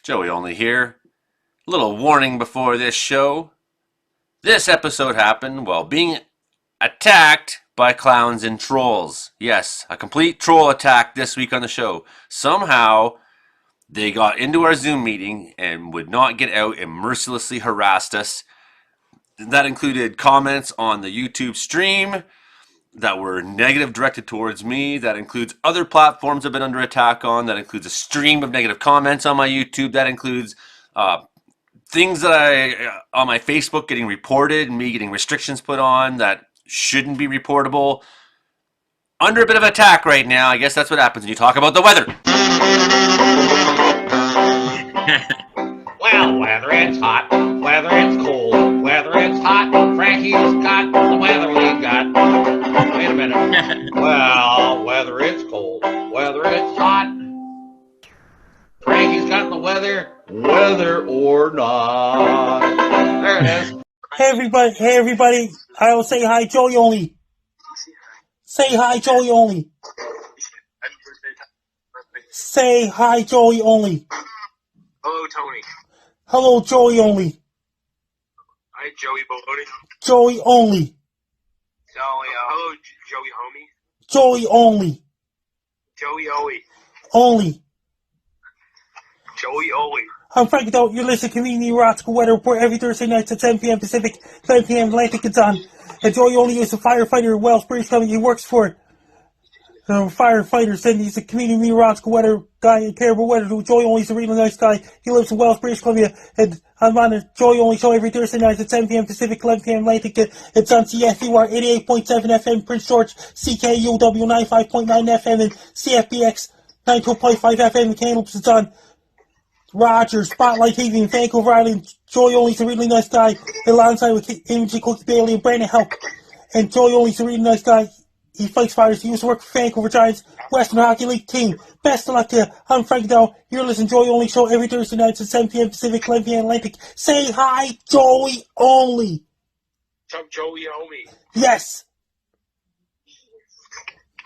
Joey Only here. A little warning before this show. This episode happened while being attacked by clowns and trolls. Yes, a complete troll attack this week on the show. Somehow, they got into our Zoom meeting and would not get out and mercilessly harassed us. That included comments on the YouTube stream that were negative directed towards me. That includes other platforms I've been under attack on. That includes a stream of negative comments on my YouTube. That includes things that on my Facebook getting reported and me getting restrictions put on that shouldn't be reportable. Under a bit of attack right now. I guess that's what happens when you talk about the weather. Well, whether it's hot, whether it's cold, whether it's hot, Frankie's got the weather we got. Wait a minute. Well, whether it's cold, whether it's hot, Frankie's got the weather, whether or not. There it is. Hey everybody, I will say hi, Joey Only. Say hi, Joey Only. Say hi, Joey Only. Hello, Tony. Hello, Joey Only. Hi, Joey Baloney. Joey Only. Hello, Joey Homie. Joey Only. Joey Owie. Only. Joey Owie. I'm Frank Adult. You're listening to Comedeorology Weather Report every Thursday night at 10 p.m. Pacific, 10 p.m. Atlantic. It's on. And Joey Only is a firefighter in Wells, British Columbia. He works for firefighters, and he's a community meteorological weather guy in Caribou Weather. Joey Only's a really nice guy. He lives in Wells, British Columbia, and I'm on the Joey Only show every Thursday night at 10 p.m. Pacific, 11 p.m. Atlantic. It's on CFUR 88.7 FM Prince George, CKUW 95.9 FM, and CFBX 92.5 FM in Kamloops. It's on Rogers, Spotlight TV in Vancouver Island. Joey Only's a really nice guy, alongside with Imogen Cookie Bailey and Brandon Help. And Joey Only's a really nice guy. He fights fires. He used to work for Vancouver Giants, Western Hockey League team. Best of luck to you. I'm Frank Dow. You're listening to Joey Only show every Thursday night at 7 p.m. Pacific, 11 p.m. Atlantic. Say hi, Joey Only. What's up, Joey Homie? Yes.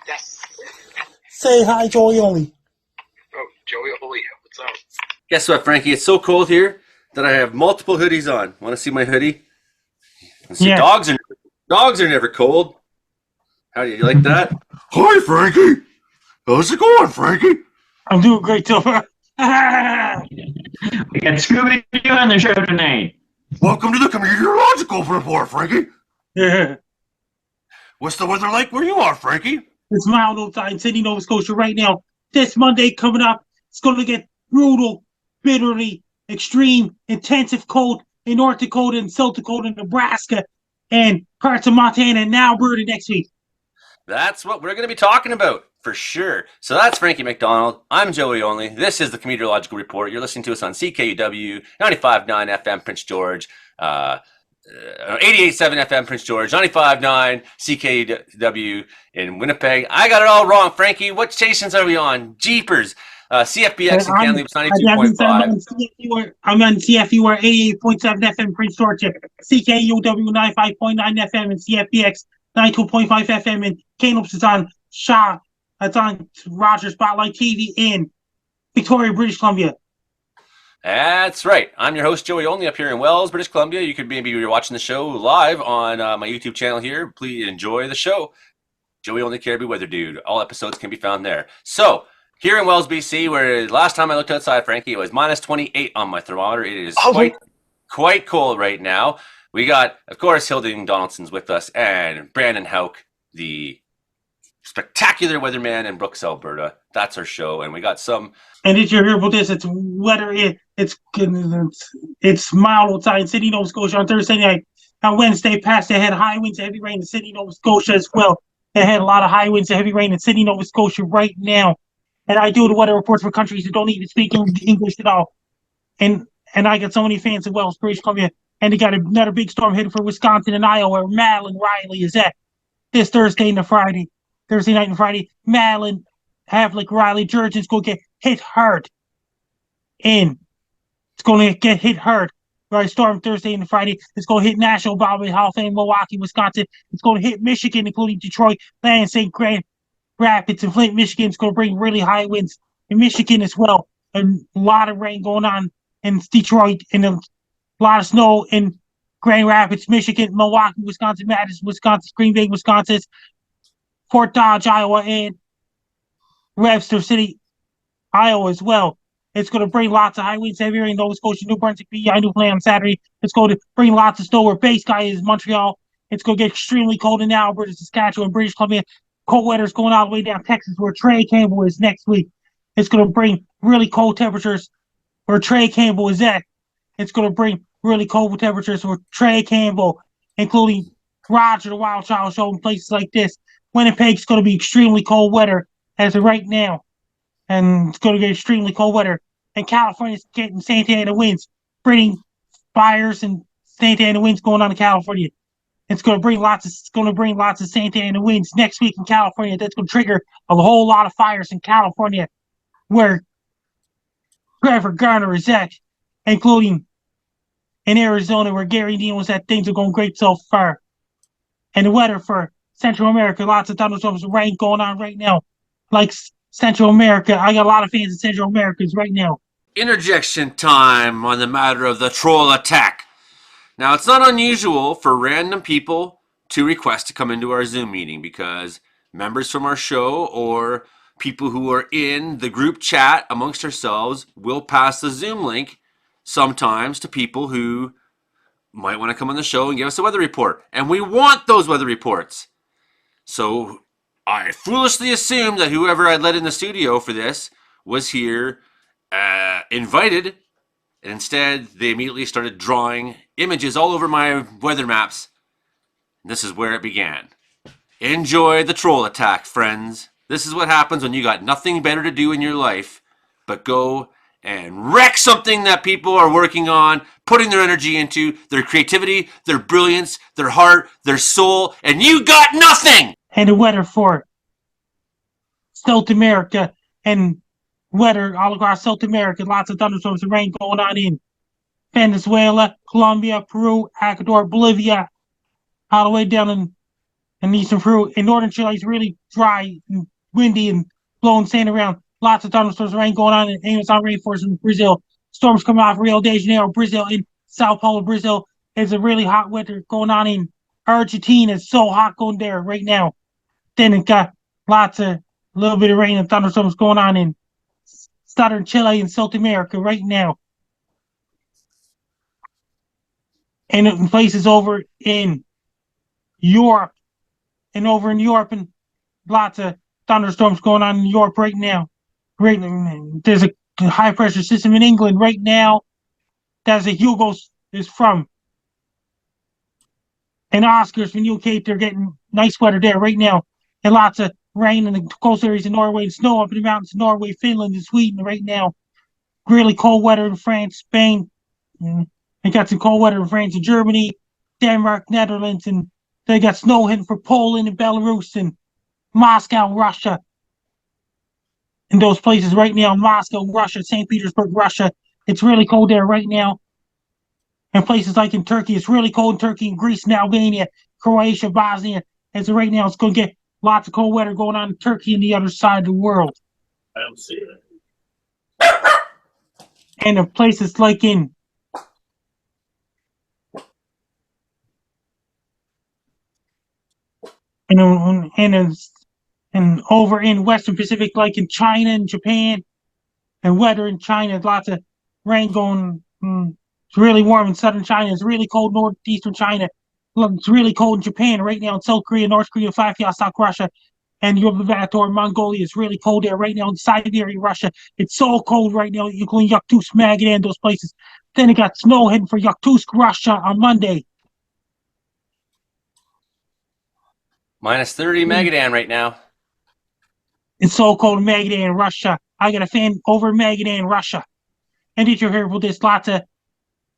Yes. Say hi, Joey Only. Oh, Joey Owie. What's up? Guess what, Frankie? It's so cold here that I have multiple hoodies on. Want to see my hoodie? See, Yeah. Dogs are never cold. How do you like that? Hi, Frankie. How's it going, Frankie? I'm doing great so far. We got Scooby-Doo on the show tonight. Welcome to the Comedeorological Report, Frankie. Yeah. What's the weather like where you are, Frankie? It's mild outside in Sydney, Nova Scotia right now. This Monday coming up, it's going to get brutal, bitterly, extreme, intensive cold in North Dakota and South Dakota, Nebraska, and parts of Montana and Alberta next week. That's what we're going to be talking about, for sure. So that's Frankie McDonald. I'm Joey Only. This is the Comedeorological Report. You're listening to us on CKUW, 95.9 FM Prince George, 88.7 FM Prince George, 95.9 CKUW in Winnipeg. I got it all wrong, Frankie. What stations are we on? Jeepers. CFBX in Kamloops, 92.5. I'm on CFUR 88.7 FM Prince George, CKUW 95.9 FM and CFBX 92.5 FM in Kamloops. It's on Shaw. It's on Rogers Spotlight TV in Victoria, British Columbia. That's right. I'm your host, Joey Only, up here in Wells, British Columbia. You could maybe you're watching the show live on my YouTube channel here. Please enjoy the show. Joey Only Caribou Weather Dude. All episodes can be found there. So, here in Wells, BC, where last time I looked outside, Frankie, it was minus 28 on my thermometer. It is quite cold right now. We got, of course, Hilding Donaldson's with us, and Brandon Hauk, the spectacular weatherman in Brooks, Alberta. That's our show, and we got some. And did you hear about this? It's weather. It's mild outside in Sydney, Nova Scotia on Thursday night. On Wednesday, past they had high winds, heavy rain in Sydney, Nova Scotia as well. They had a lot of high winds and heavy rain in Sydney, Nova Scotia right now. And I do the weather reports for countries that don't even speak English at all. And I got so many fans in Wells, British Columbia. And they got another big storm heading for Wisconsin and Iowa, where Madeline Riley is at this Thursday night and Friday. Madeline, Havlik, Riley, Georgia's going to get hit hard. And it's going to get hit hard. Right, storm Thursday and Friday. It's going to hit National Bobblehead Hall of Fame, Milwaukee, Wisconsin. It's going to hit Michigan, including Detroit, Lansing, Grand Rapids, and Flint, Michigan. It's going to bring really high winds in Michigan as well. and a lot of rain going on in Detroit, and a lot of snow in Grand Rapids, Michigan, Milwaukee, Wisconsin, Madison, Wisconsin, Green Bay, Wisconsin, Fort Dodge, Iowa, and Webster City, Iowa as well. It's going to bring lots of high winds, heavy rain, Nova Scotia, New Brunswick, PEI, Newfoundland on Saturday. It's going to bring lots of snow where base guy is Montreal. It's going to get extremely cold in Alberta, Saskatchewan, British Columbia. Cold weather is going all the way down Texas where Trey Campbell is next week. It's going to bring really cold temperatures where Trey Campbell is at. It's going to bring really cold temperatures for Trey Campbell, including Roger the Wild Child Show and places like this. Winnipeg's going to be extremely cold weather as of right now, and it's going to get extremely cold weather. And California's getting Santa Ana winds, bringing fires and Santa Ana winds going on in California. It's going to bring lots of Santa Ana winds next week in California. That's going to trigger a whole lot of fires in California, where Trevor Garner is at, including in Arizona, where Gary Neal was at. Things are going great so far. And the weather for Central America, lots of thunderstorms and rain going on right now. Like Central America, I got a lot of fans in Central Americas right now. Interjection time on the matter of the troll attack. Now, it's not unusual for random people to request to come into our Zoom meeting because members from our show or people who are in the group chat amongst ourselves will pass the Zoom link sometimes to people who might want to come on the show and give us a weather report. And we want those weather reports. So I foolishly assumed that whoever I'd let in the studio for this was here invited. And instead, they immediately started drawing images all over my weather maps. And this is where it began. Enjoy the troll attack, friends. This is what happens when you got nothing better to do in your life but go and wreck something that people are working on, putting their energy into, their creativity, their brilliance, their heart, their soul, and you got nothing! And the weather for South America and weather all across South America. Lots of thunderstorms and rain going on in Venezuela, Colombia, Peru, Ecuador, Bolivia, all the way down in eastern Peru. In northern Chile, it's really dry and windy and blowing sand around. Lots of thunderstorms and rain going on in Amazon rainforest in Brazil. Storms coming off Rio de Janeiro, Brazil, in Sao Paulo, Brazil. It's a really hot weather going on in Argentina. It's so hot going there right now. Then it got lots of little bit of rain and thunderstorms going on in southern Chile and South America right now. And in places over in Europe and lots of thunderstorms going on in Europe right now. There's a high pressure system in England right now. That's a Hugo is from. And Oscars from UK, they're getting nice weather there right now. And lots of rain in the coast areas in Norway and snow up in the mountains in Norway, Finland, and Sweden right now. Really cold weather in France, Spain. They got some cold weather in France and Germany, Denmark, Netherlands, and they got snow hitting for Poland and Belarus and Moscow, Russia. In those places right now, Moscow, Russia, St. Petersburg, Russia. It's really cold there right now. And places like in Turkey, it's really cold in Turkey, and Greece, and Albania, Croatia, Bosnia. And so right now, it's going to get lots of cold weather going on in Turkey and the other side of the world. I don't see it. And in places like in and over in Western Pacific, like in China and Japan, and weather in China, lots of rain going. It's really warm in southern China. It's really cold northeastern China. It's really cold in Japan right now. In South Korea, North Korea, South Russia, and Ulaanbaatar, Mongolia. It's really cold there right now. In Siberia, Russia. It's so cold right now. Including Yakutsk, Magadan, those places. Then it got snow heading for Yakutsk, Russia on Monday. Minus 30 Magadan right now. It's so cold in Magadan, Russia. I got a fan over Magadan, Russia. And did you hear about this? Lots of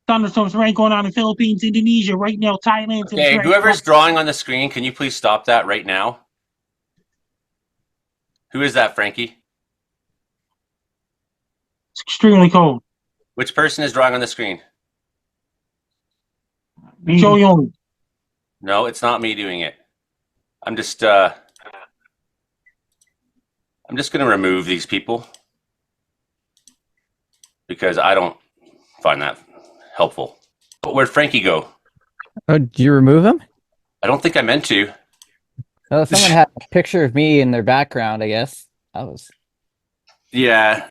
thunderstorms, rain going on in Philippines, Indonesia, right now, Thailand. Okay, whoever's drawing on the screen, can you please stop that right now? Who is that, Frankie? It's extremely cold. Which person is drawing on the screen? Joe Young. No, it's not me doing it. I'm just going to remove these people. because I don't find that helpful. But where'd Frankie go? Oh, did you remove him? I don't think I meant to. Oh, someone had a picture of me in their background, I guess. That was... Yeah.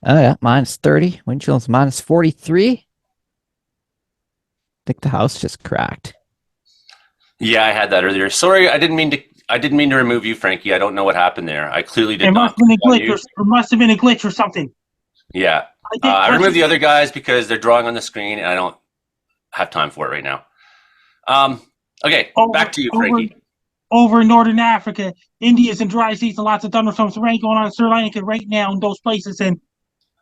Oh, yeah, minus 30. Wind chill's minus 43. I think the house just cracked. Yeah, I had that earlier. Sorry, I didn't mean to remove you, Frankie. I don't know what happened there. I clearly did It not. must have been a glitch, or must have been a glitch or something. Yeah. I did I catch removed it. the other guys because they're drawing on the screen, and I don't have time for it right now. Okay, back to you, Frankie. Over in Northern Africa, India's in dry season, lots of thunderstorms, rain going on in Sri Lanka right now in those places. And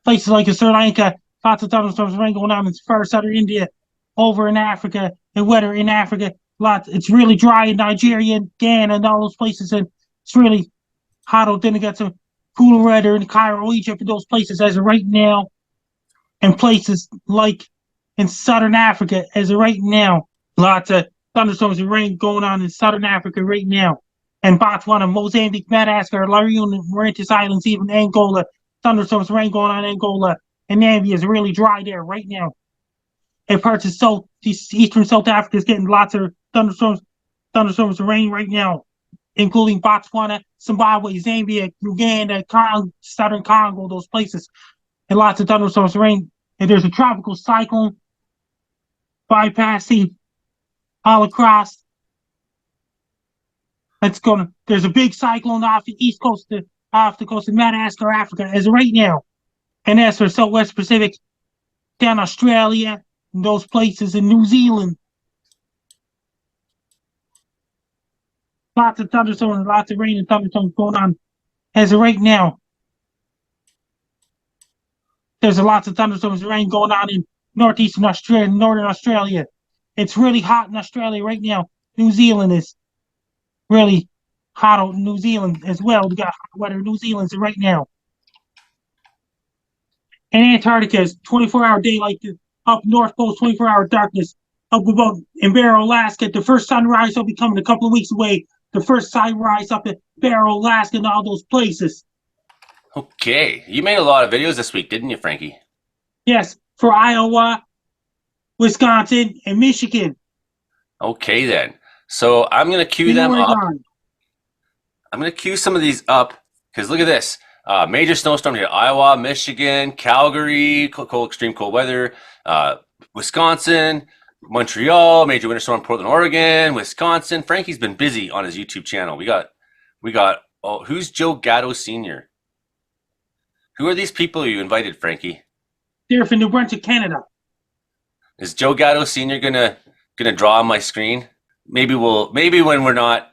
places like Sri Lanka, lots of thunderstorms, rain going on in far southern India. Over in Africa, and weather in Africa, lots. It's really dry in Nigeria, Ghana, and all those places. And it's really hot out. Then it got some cooler weather in Cairo, Egypt, and those places as of right now. And places like in southern Africa as of right now. Lots of thunderstorms and rain going on in southern Africa right now. And Botswana, Mozambique, Madagascar, La Reunion, Mauritius Islands, even Angola. Thunderstorms, rain going on in Angola. And Namibia is really dry there right now. And parts of eastern South Africa is getting lots of thunderstorms and rain right now, including Botswana, Zimbabwe, Zambia, Uganda, southern Congo, those places. And lots of thunderstorms and rain. And there's a tropical cyclone bypassing all across. There's a big cyclone off the east coast, off the coast of Madagascar, Africa, as of right now. And as for Southwest Pacific, down Australia, and those places in New Zealand. Lots of thunderstorms, lots of rain and thunderstorms going on as of right now. There's lots of thunderstorms and rain going on in northeastern Australia, northern Australia. It's really hot in Australia right now. New Zealand is really hot out in New Zealand as well. We got hot weather in New Zealand right now. And Antarctica is 24-hour daylight, up North Pole, 24-hour darkness. Up above in Barrow, Alaska, the first sunrise will be coming a couple of weeks away. The first sunrise up at Barrow, Alaska, and all those places. Okay, you made a lot of videos this week, didn't you, Frankie? Yes, for Iowa, Wisconsin, and Michigan. Okay, then. So I'm going to cue them up. I'm going to cue some of these up because look at this. Major snowstorm here. Iowa, Michigan, Calgary, extreme cold weather. Wisconsin, Montreal, major winter storm, Portland, Oregon, Wisconsin. Frankie's been busy on his YouTube channel. We got. Oh, who's Joe Gatto Sr.? Who are these people you invited, Frankie? They're from New Brunswick, Canada. Is Joe Gatto Sr. gonna draw on my screen? Maybe when we're not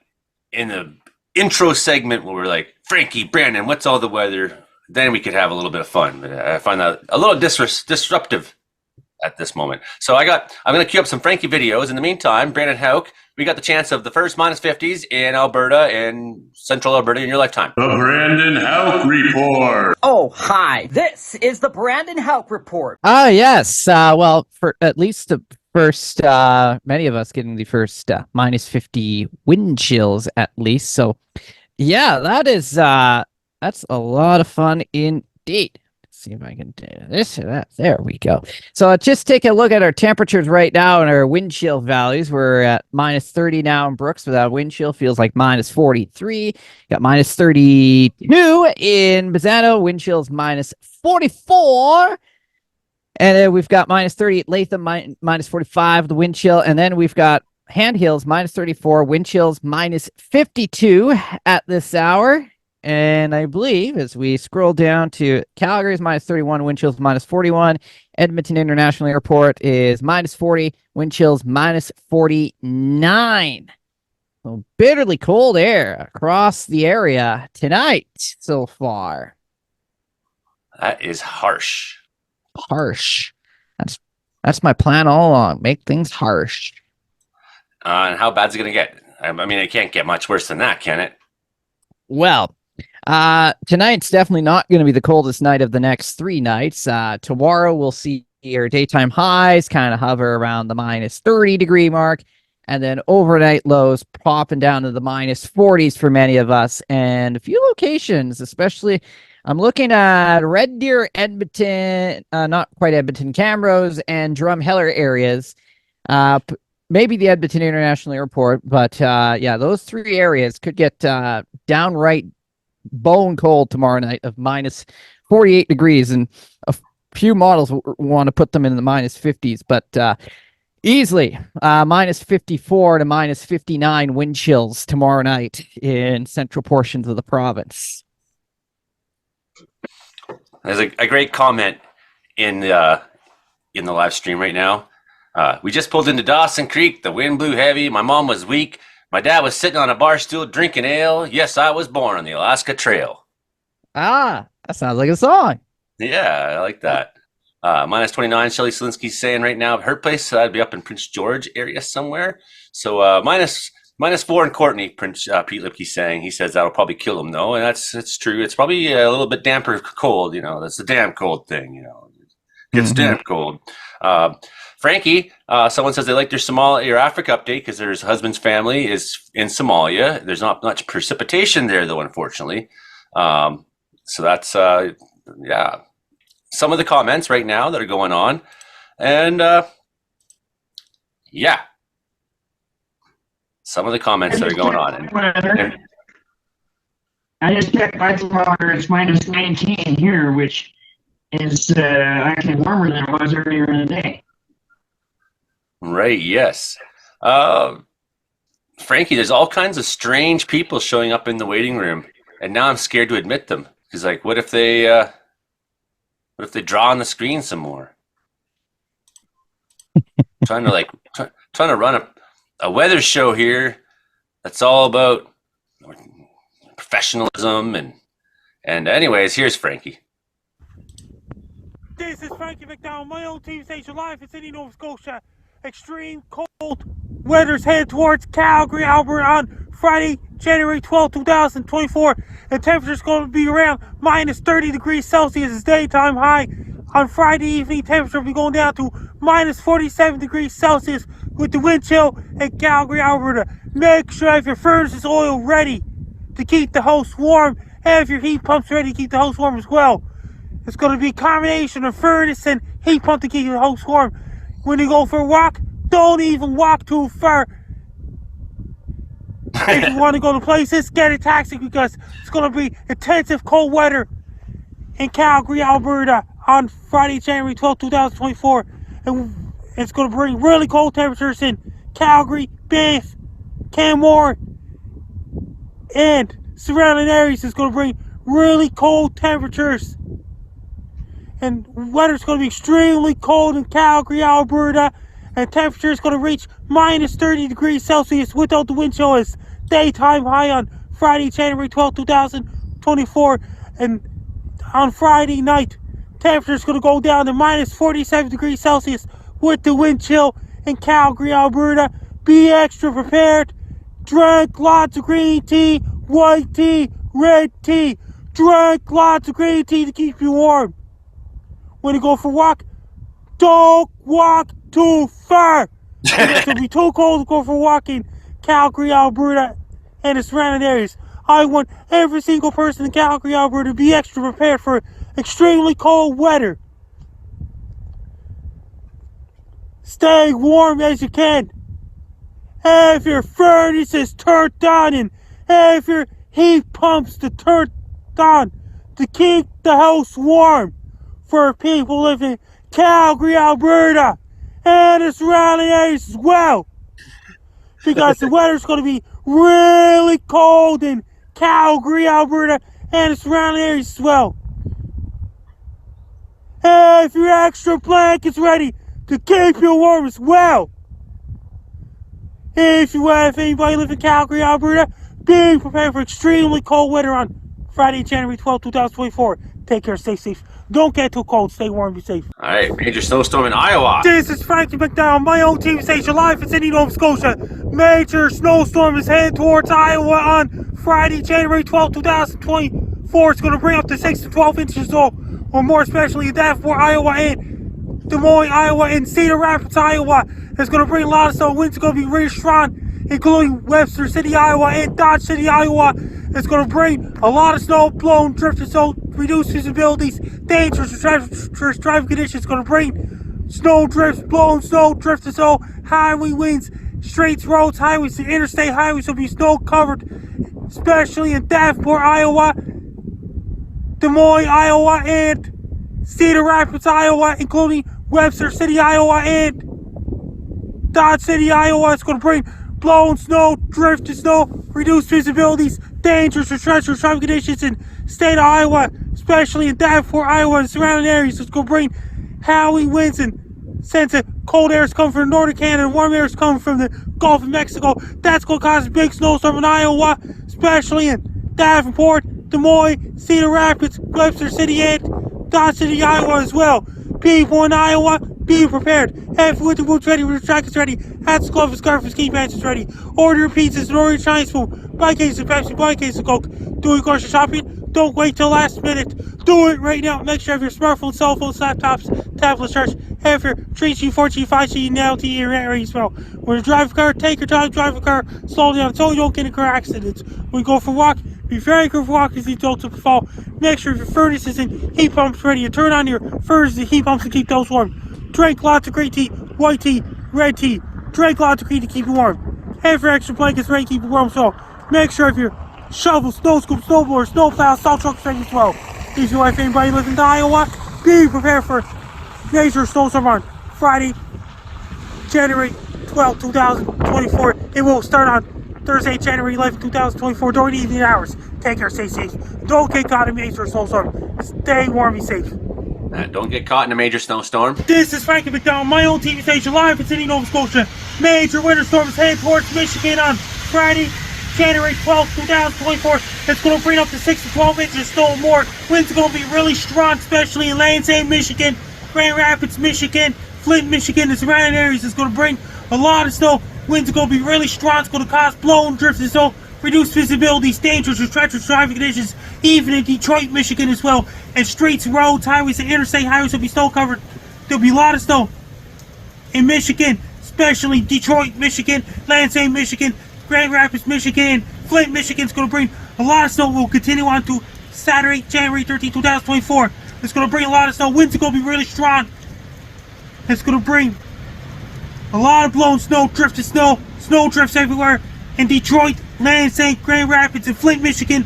in the intro segment where we're like, Frankie, Brandon, what's all the weather? Then we could have a little bit of fun. But I find that a little disruptive at this moment. So I'm going to queue up some Frankie videos. In the meantime, Brandon Hauk, we got the chance of the first minus 50s in Alberta and central Alberta in your lifetime. The Brandon Hauk Report. Oh, hi. This is the Brandon Hauk Report. Ah, yes. Well, for at least the first, many of us getting the first minus 50 wind chills at least. So, yeah, that's a lot of fun indeed. See if I can do this or that. There we go. So just take a look at our temperatures right now and our wind chill values. We're at minus 30 now in Brooks without wind chill. Feels like minus 43. Got minus 32 in Bazzano. Wind chill's minus 44. And then we've got minus 38 Latham, minus 45 the wind chill. And then we've got Hand Hills minus 34. Wind chill's minus 52 at this hour. And I believe as we scroll down to Calgary's minus 31, wind chills minus 41. Edmonton International Airport is minus 40, wind chills minus 49. So bitterly cold air across the area tonight so far. That is harsh. Harsh. That's my plan all along. Make things harsh. And how bad's it going to get? I mean, it can't get much worse than that, can it? Well, tonight's definitely not going to be the coldest night of the next 3 nights. Tomorrow we'll see our daytime highs kind of hover around the minus 30 degree mark. And then overnight lows popping down to the minus 40s for many of us. And a few locations, especially, I'm looking at Red Deer, Edmonton, not quite Edmonton, Camrose, and Drumheller areas. Maybe the Edmonton International Airport, but yeah, those three areas could get downright bone cold tomorrow night of minus 48 degrees. And a few models want to put them in the minus 50s, but easily minus 54 to minus 59 wind chills tomorrow night in central portions of the province. There's a great comment in the live stream right now. We just pulled into Dawson Creek. The wind blew heavy. My mom was weak. My dad was sitting on a bar stool drinking ale. Yes, I was born on the Alaska Trail. Ah, that sounds like a song. Yeah, I like that. Minus 29, Shelly Selinsky's saying right now, her place, I'd be up in Prince George area somewhere. So minus 4 in Courtney, Pete Lipke's saying. He says that'll probably kill him, though, and that's true. It's probably a little bit damper cold, That's the damn cold thing, It gets damn cold. Frankie, someone says they like their Somalia or Africa update because their husband's family is in Somalia. There's not much precipitation there, though, unfortunately. So that's, yeah, some of the comments right now that are going on. And, yeah, some of the comments that are going on. And I just checked my thermometer. It's minus 19 here, which is actually warmer than it was earlier in the day. Right, yes. Frankie, there's all kinds of strange people showing up in the waiting room, and now I'm scared to admit them. Because, like, what if they draw on the screen some more? trying to run a weather show here that's all about professionalism and anyways, here's Frankie. This is Frankie McDowell, my own TV station live in Sydney, Nova Scotia. Extreme cold weather's headed towards Calgary, Alberta on Friday, January 12, 2024. The temperature's going to be around minus 30 degrees Celsius as daytime high. On Friday evening, temperature will be going down to minus 47 degrees Celsius with the wind chill in Calgary, Alberta. Make sure you have your furnace oil ready to keep the house warm. Have your heat pumps ready to keep the house warm as well. It's going to be a combination of furnace and heat pump to keep the house warm. When you go for a walk, don't even walk too far. If you want to go to places, get a taxi because it's going to be intensive cold weather in Calgary, Alberta on Friday, January 12, 2024. And it's going to bring really cold temperatures in Calgary, Banff, Canmore, and surrounding areas. It's going to bring really cold temperatures. And weather's going to be extremely cold in Calgary, Alberta. And temperature is going to reach minus 30 degrees Celsius without the wind chill as daytime high on Friday, January 12, 2024. And on Friday night, temperature is going to go down to minus 47 degrees Celsius with the wind chill in Calgary, Alberta. Be extra prepared. Drink lots of green tea, white tea, red tea. Drink lots of green tea to keep you warm. When you go for a walk, don't walk too far. It's going to be too cold to go for a walk in Calgary, Alberta, and the surrounding areas. I want every single person in Calgary, Alberta to be extra prepared for extremely cold weather. Stay warm as you can. Have your furnaces turned on and have your heat pumps turned on to keep the house warm. For people living in Calgary, Alberta, and the surrounding areas as well. Because the weather's going to be really cold in Calgary, Alberta, and the surrounding areas as well. Have your extra blankets ready to keep you warm as well. If you have anybody living in Calgary, Alberta, be prepared for extremely cold weather on Friday, January 12, 2024. Take care, stay safe. Don't get too cold, stay warm, be safe. All right, major snowstorm in Iowa. This is Frankie McDowell, my own TV station, live in Sydney, Nova Scotia. Major snowstorm is headed towards Iowa on Friday, January 12, 2024. It's going to bring up to 6 to 12 inches, or more especially in Davenport, Iowa, and Des Moines, Iowa, and Cedar Rapids, Iowa. It's going to bring a lot of snow. Winds are going to be really strong, including Webster City, Iowa, and Dodge City, Iowa. It's going to bring a lot of snow, blowing, drifting snow, reduced visibilities, dangerous driving conditions. It's going to bring snow drifts, blowing snow, drifting snow, highway winds, streets, roads, highways, and interstate highways will be snow covered, especially in Davenport, Iowa, Des Moines, Iowa, and Cedar Rapids, Iowa, including Webster City, Iowa, and Dodge City, Iowa. It's going to bring blowing snow, drifting snow, reduced visibilities, dangerous or treacherous driving conditions in the state of Iowa, especially in Davenport, Iowa, and surrounding areas. It's going to bring howling winds and sense that cold air is coming from northern Canada and warm air is coming from the Gulf of Mexico. That's going to cause a big snowstorm in Iowa, especially in Davenport, Des Moines, Cedar Rapids, Webster City, and Dodge City, Iowa as well. People in Iowa, be prepared. Have winter boots ready, winter jackets ready, hats, gloves, scarves, ski pants ready. Order your pizzas and order your Chinese food. Buy cases of Pepsi, buy cases of Coke. Do your grocery shopping. Don't wait till last minute. Do it right now. Make sure you have your smartphone, cell phones, laptops, tablets charged. Have your 3G, 4G, 5G, and LTE internet ready as well. When you drive a car, take your time, drive a car, slow down so you don't get in car accidents. When you go for a walk, be very careful walking as the adults will fall. Make sure your furnaces and heat pumps ready and turn on your furnaces and heat pumps to keep those warm. Drink lots of green tea, white tea, red tea. Drink lots of green to keep you warm. Have your extra blankets ready to keep you warm so make sure if your shovel, snow scoop, snowblower, snow plow, salt trucks ready as well. If you like anybody living in Iowa, be prepared for major snowstorm on Friday, January 12, 2024. It will start on Thursday, January 11, 2024 during the evening hours. Take care, stay safe. Don't get caught in a major snowstorm. Stay warm and safe. Don't get caught in a major snowstorm. This is Frankie McDowell, my own TV station, live in Sydney, Nova Scotia. Major winter storms heading towards Michigan on Friday, January 12, 2024. It's going to bring up to 6 to 12 inches of snow or more. Winds are going to be really strong, especially in Lansing, Michigan, Grand Rapids, Michigan, Flint, Michigan, and surrounding areas. It's going to bring a lot of snow. Winds are going to be really strong. It's going to cause blowing, drifts, and snow. Reduced visibility, dangerous or treacherous driving conditions, even in Detroit, Michigan as well. And streets, roads, highways, and interstate highways will be snow covered. There'll be a lot of snow in Michigan, especially Detroit, Michigan, Lansing, Michigan, Grand Rapids, Michigan, Flint, Michigan. It's going to bring a lot of snow. We'll continue on to Saturday, January 13, 2024. It's going to bring a lot of snow. Winds are going to be really strong. It's going to bring a lot of blown snow, drifted snow, snow drifts everywhere in Detroit, Lansing, Grand Rapids, and Flint, Michigan,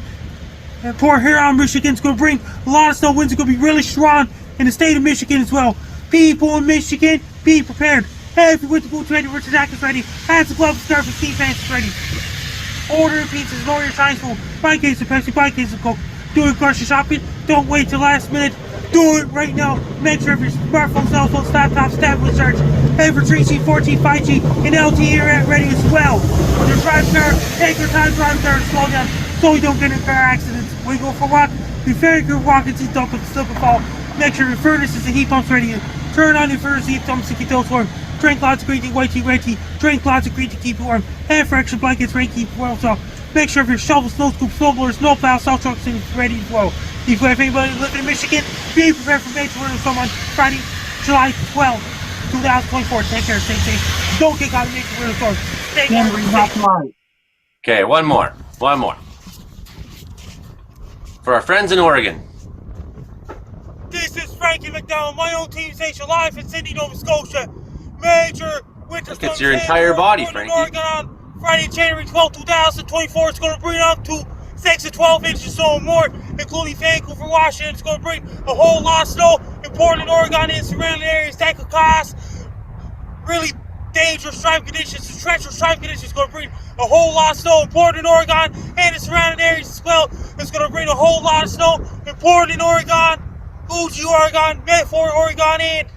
and Port Huron, Michigan. It's going to bring a lot of snow. Winds are going to be really strong in the state of Michigan as well. People in Michigan, be prepared. Have your winter boots ready, winter jackets ready, hats, gloves, scarves, and ski pants ready. Order your pizzas and order your Chinese food. Buy a case of Pepsi, buy a case of Coke. Do your grocery shopping. Don't wait till last minute. Do it right now. Make sure your smartphone, cell phones, laptops, tablets charged. Have your 3G, 4G, 5G, and LTE internet ready as well. When you drive a car, take your time, drive a car, and slow down so you don't get in car accidents. When you go for a walk, be very good walking so you don't slip and fall. Make sure your furnaces and heat pumps ready. Turn on your furnace heat pumps to keep those warm. Drink lots of green tea, white tea, red tea. Drink lots of green tea to keep you warm. Have for extra blankets ready to keep you warm. So make sure your shovel, snow scoop, snowblower, snow plow, salt trucks is ready as well. If you have anybody living in Michigan, be prepared for major winter storm on Friday, July 12, 2024. Take care, stay safe. Don't get caught in major winter storm. Stay warm and safe. Okay, one more. For our friends in Oregon. This is Frankie McDowell, my own TV station, live in Sydney, Nova Scotia. Major winter storm. It's your entire body, Frankie. Oregon on Friday, January 12, 2024. It's going to bring up to 6 to 12 inches or more, including Vancouver, Washington. It's going to bring a whole lot of snow in Portland, Oregon, and surrounding areas. That could cause really dangerous driving conditions and treacherous driving conditions. It's going to bring a whole lot of snow in Portland, Oregon, and the surrounding areas as well. It's going to bring a whole lot of snow in Portland, Oregon, Fuji, Oregon, Medford, Oregon, and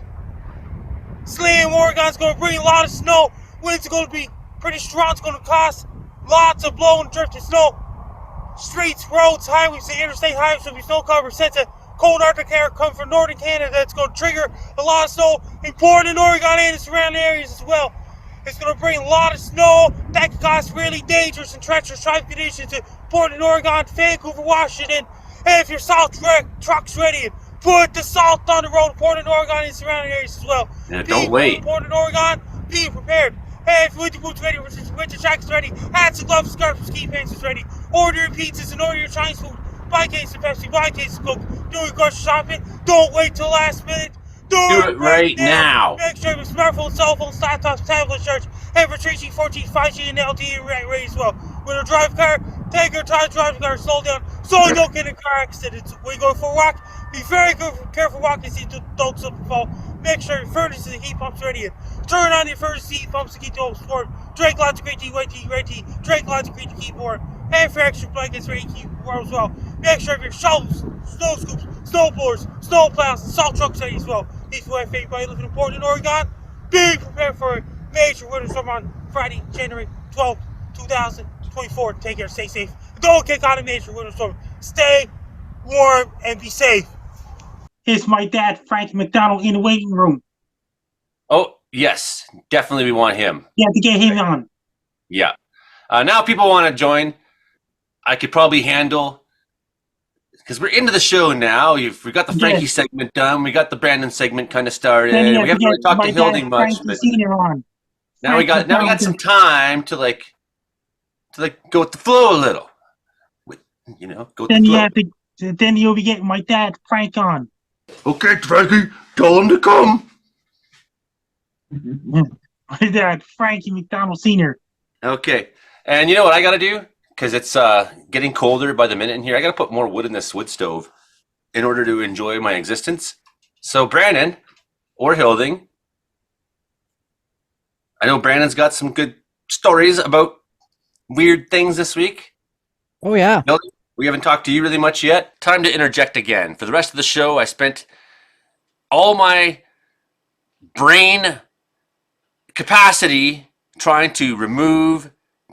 Slim, Oregon. It's going to bring a lot of snow. Winds are going to be pretty strong. It's going to cause lots of blowing, drifting snow. Streets, roads, highways, and interstate highways will be snow covered. Since a cold Arctic air comes from northern Canada, that's going to trigger a lot of snow in Portland, Oregon, and the surrounding areas as well. It's going to bring a lot of snow that could cause really dangerous and treacherous driving conditions in Portland, Oregon, Vancouver, Washington. And if your salt truck's ready, put the salt on the road in Portland, Oregon, and the surrounding areas as well. Yeah, don't wait. Portland, Oregon, Be prepared. Hands, winter boots ready, winter jackets ready, hats and gloves, scarves, ski pants is ready. Order your pizzas and order your Chinese food. Buy a case of Pepsi, buy a case of Coke. Do your grocery shopping. Don't wait till last minute. Do it right now. Make sure your smartphone, cell phones, laptops, tablets, shirts, and for 3G, 4G, 5G, and LTE ready as well. When you drive a car, take your time driving the car, slow down, so you don't get in a car accident. When you go for a walk, be very careful walking so you don't slip and fall. Make sure your furnace and heat pumps ready. Turn on your furnace heat pumps to keep the home warm. Drink lots of green tea, white tea, red tea. Drink lots of green tea, keep warm. And for extra blankets ready to keep warm as well. Make sure your shovels, snow scoops, snow blowers, snow plows, and salt trucks ready as well. If you have anybody living in Portland, Oregon, be prepared for a major winter storm on Friday, January 12th, 2024. Take care, stay safe. Don't kick on a major winter storm. Stay warm and be safe. It's my dad, Frank McDonald, in the waiting room. Oh, yes. Definitely we want him. You have to get him on. Yeah. Now people want to join. I could probably handle, because we're into the show now. We got the Frankie segment done. We got the Brandon segment kind of started. We haven't really talked to Hilding much. But now we got some time to go with the flow a little. Go with the flow. Then you'll be getting my dad, Frank, on. Okay, Frankie, tell him to come. My dad, Frankie McDonald Sr. Okay. And you know what I got to do? Because it's getting colder by the minute in here. I got to put more wood in this wood stove in order to enjoy my existence. So Brandon or Hilding, I know Brandon's got some good stories about weird things this week. Oh, yeah. Hilding, we haven't talked to you really much yet. Time to interject again. For the rest of the show, I spent all my brain capacity trying to remove,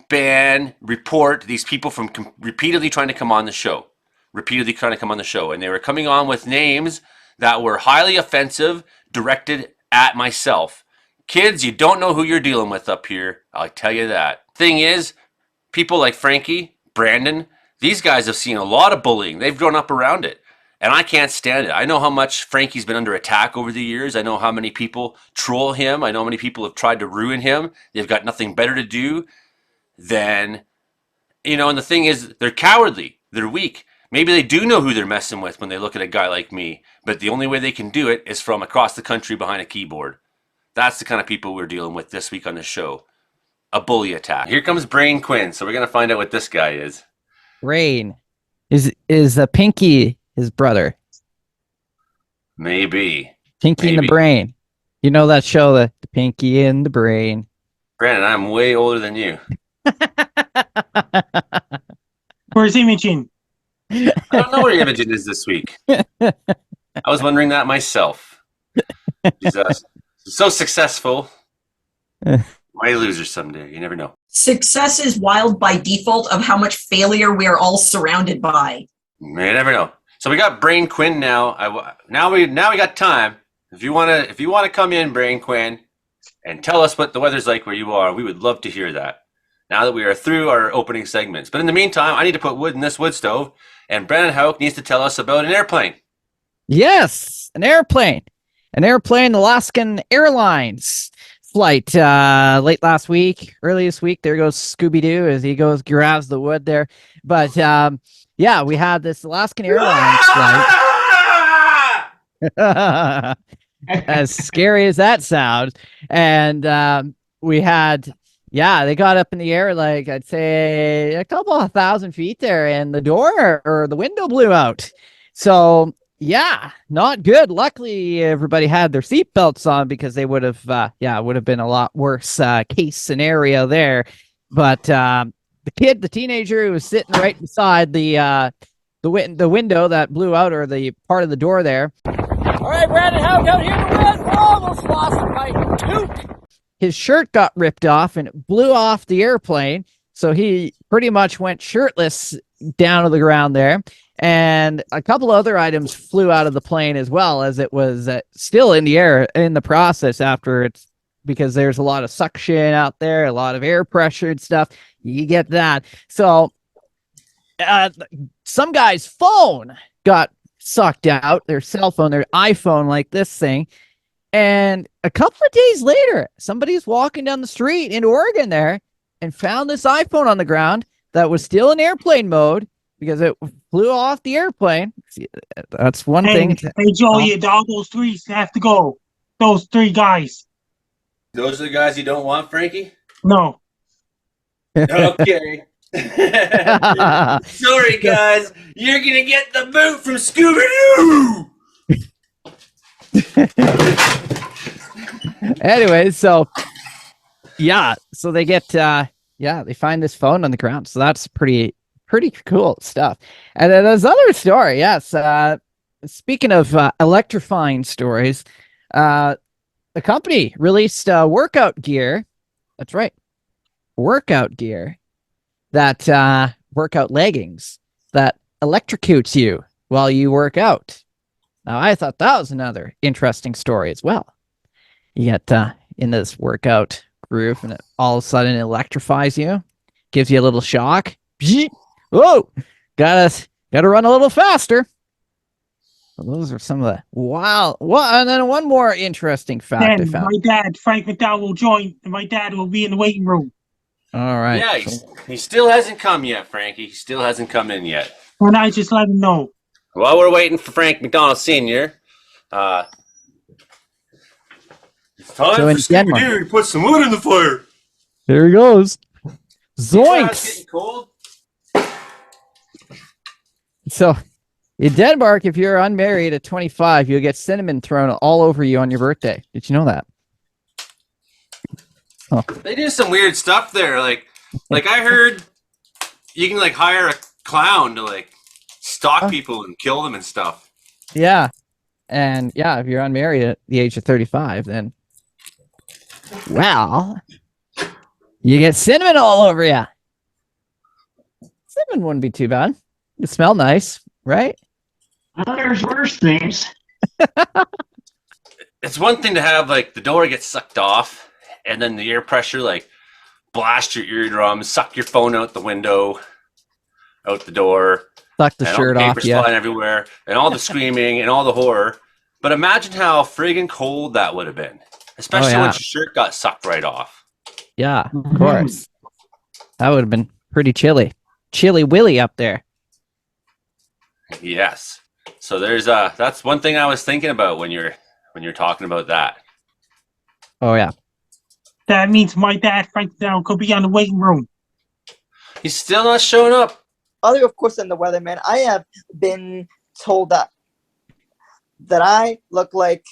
ban, report these people from repeatedly trying to come on the show. And they were coming on with names that were highly offensive, directed at myself. Kids, you don't know who you're dealing with up here. I'll tell you that. Thing is, people like Frankie, Brandon, these guys have seen a lot of bullying. They've grown up around it. And I can't stand it. I know how much Frankie's been under attack over the years. I know how many people troll him. I know how many people have tried to ruin him. They've got nothing better to do than, and the thing is, they're cowardly. They're weak. Maybe they do know who they're messing with when they look at a guy like me. But the only way they can do it is from across the country behind a keyboard. That's the kind of people we're dealing with this week on the show. A bully attack. Here comes Brain Quinn. So we're going to find out what this guy is. Brain. Is Pinky his brother? Maybe. Pinky and the Brain. You know that show, the Pinky and the Brain. Brandon, I'm way older than you. Where's Imogen? I don't know where Imogen is this week. I was wondering that myself. She's so successful. Might lose her someday. You never know. Success is wild by default of how much failure we are all surrounded by. You never know. So we got Brain Quinn now. Now we got time. If you wanna come in, Brain Quinn, and tell us what the weather's like where you are, we would love to hear that. Now that we are through our opening segments. But in the meantime, I need to put wood in this wood stove, and Brandon Houck needs to tell us about an airplane. Yes, an airplane. Alaskan Airlines flight late last week, early this week. There goes Scooby-Doo as he grabs the wood there. But yeah, we had this Alaskan Airlines flight. As scary as that sounds. And we had, they got up in the air, like I'd say a couple of 1,000 feet there, and the door or the window blew out. So yeah, not good. Luckily, everybody had their seatbelts on because they would have, it would have been a lot worse case scenario there. But the teenager who was sitting right beside the window that blew out, or the part of the door there. All right, Brandon, how out here to win? We're almost lost it by Duke. His shirt got ripped off and it blew off the airplane. So he pretty much went shirtless down to the ground there. And a couple other items flew out of the plane as well, as it was still in the air in the process because there's a lot of suction out there, a lot of air pressure and stuff. You get that. So some guy's phone got sucked out, their cell phone, their iPhone, like this thing. And a couple of days later, somebody's walking down the street in Oregon there and found this iPhone on the ground that was still in airplane mode because it flew off the airplane. See, that's one thing. Hey, Joey, all those three have to go. Those three guys. Those are the guys you don't want, Frankie? No. Okay. Sorry, guys. You're going to get the boot from Scooby-Doo! Anyway, so they get they find this phone on the ground. So that's pretty cool stuff. And then there's another story. Yes. Speaking of electrifying stories, a company released workout gear. That's right. Workout gear that workout leggings that electrocutes you while you work out. Now, I thought that was another interesting story as well. You get in this workout groove and all of a sudden it electrifies you, gives you a little shock. Whoa, gotta run a little faster. So those are some of the wow. And then one more interesting fact Then I found. my dad, Frank McDowell, will join, and my dad will be in the waiting room. All right. Yeah, he still hasn't come yet, Frankie. He still hasn't come in yet. And I just let him know. While we're waiting for Frank McDonald Sr., it's time So in for Denmark- Scooby-Doo to put some wood in the fire. There he goes. It's Zoinks! getting cold. So in Denmark, if you're unmarried at 25, you'll get cinnamon thrown all over you on your birthday. Did you know that? Oh. They do some weird stuff there. Like I heard you can like hire a clown to like stalk people and kill them and stuff. Yeah. And yeah, if you're unmarried at the age of 35, then well, you get cinnamon all over you. Cinnamon wouldn't be too bad. It smell nice, right? Well, there's worse things. It's one thing to have like the door get sucked off and then the air pressure like blast your eardrums, suck your phone out the window, out the door. Suck the and shirt all the off, papers yeah. flying everywhere, and all the screaming and all the horror. But imagine how friggin' cold that would have been, especially when your shirt got sucked right off. Yeah, of course. That would have been pretty chilly. Chilly Willy up there. Yes. So there's that's one thing I was thinking about when you're talking about that. Oh yeah. That means my dad, Frank McDowell, could be on the waiting room. He's still not showing up. Other, of course, than the weatherman, I have been told that I look like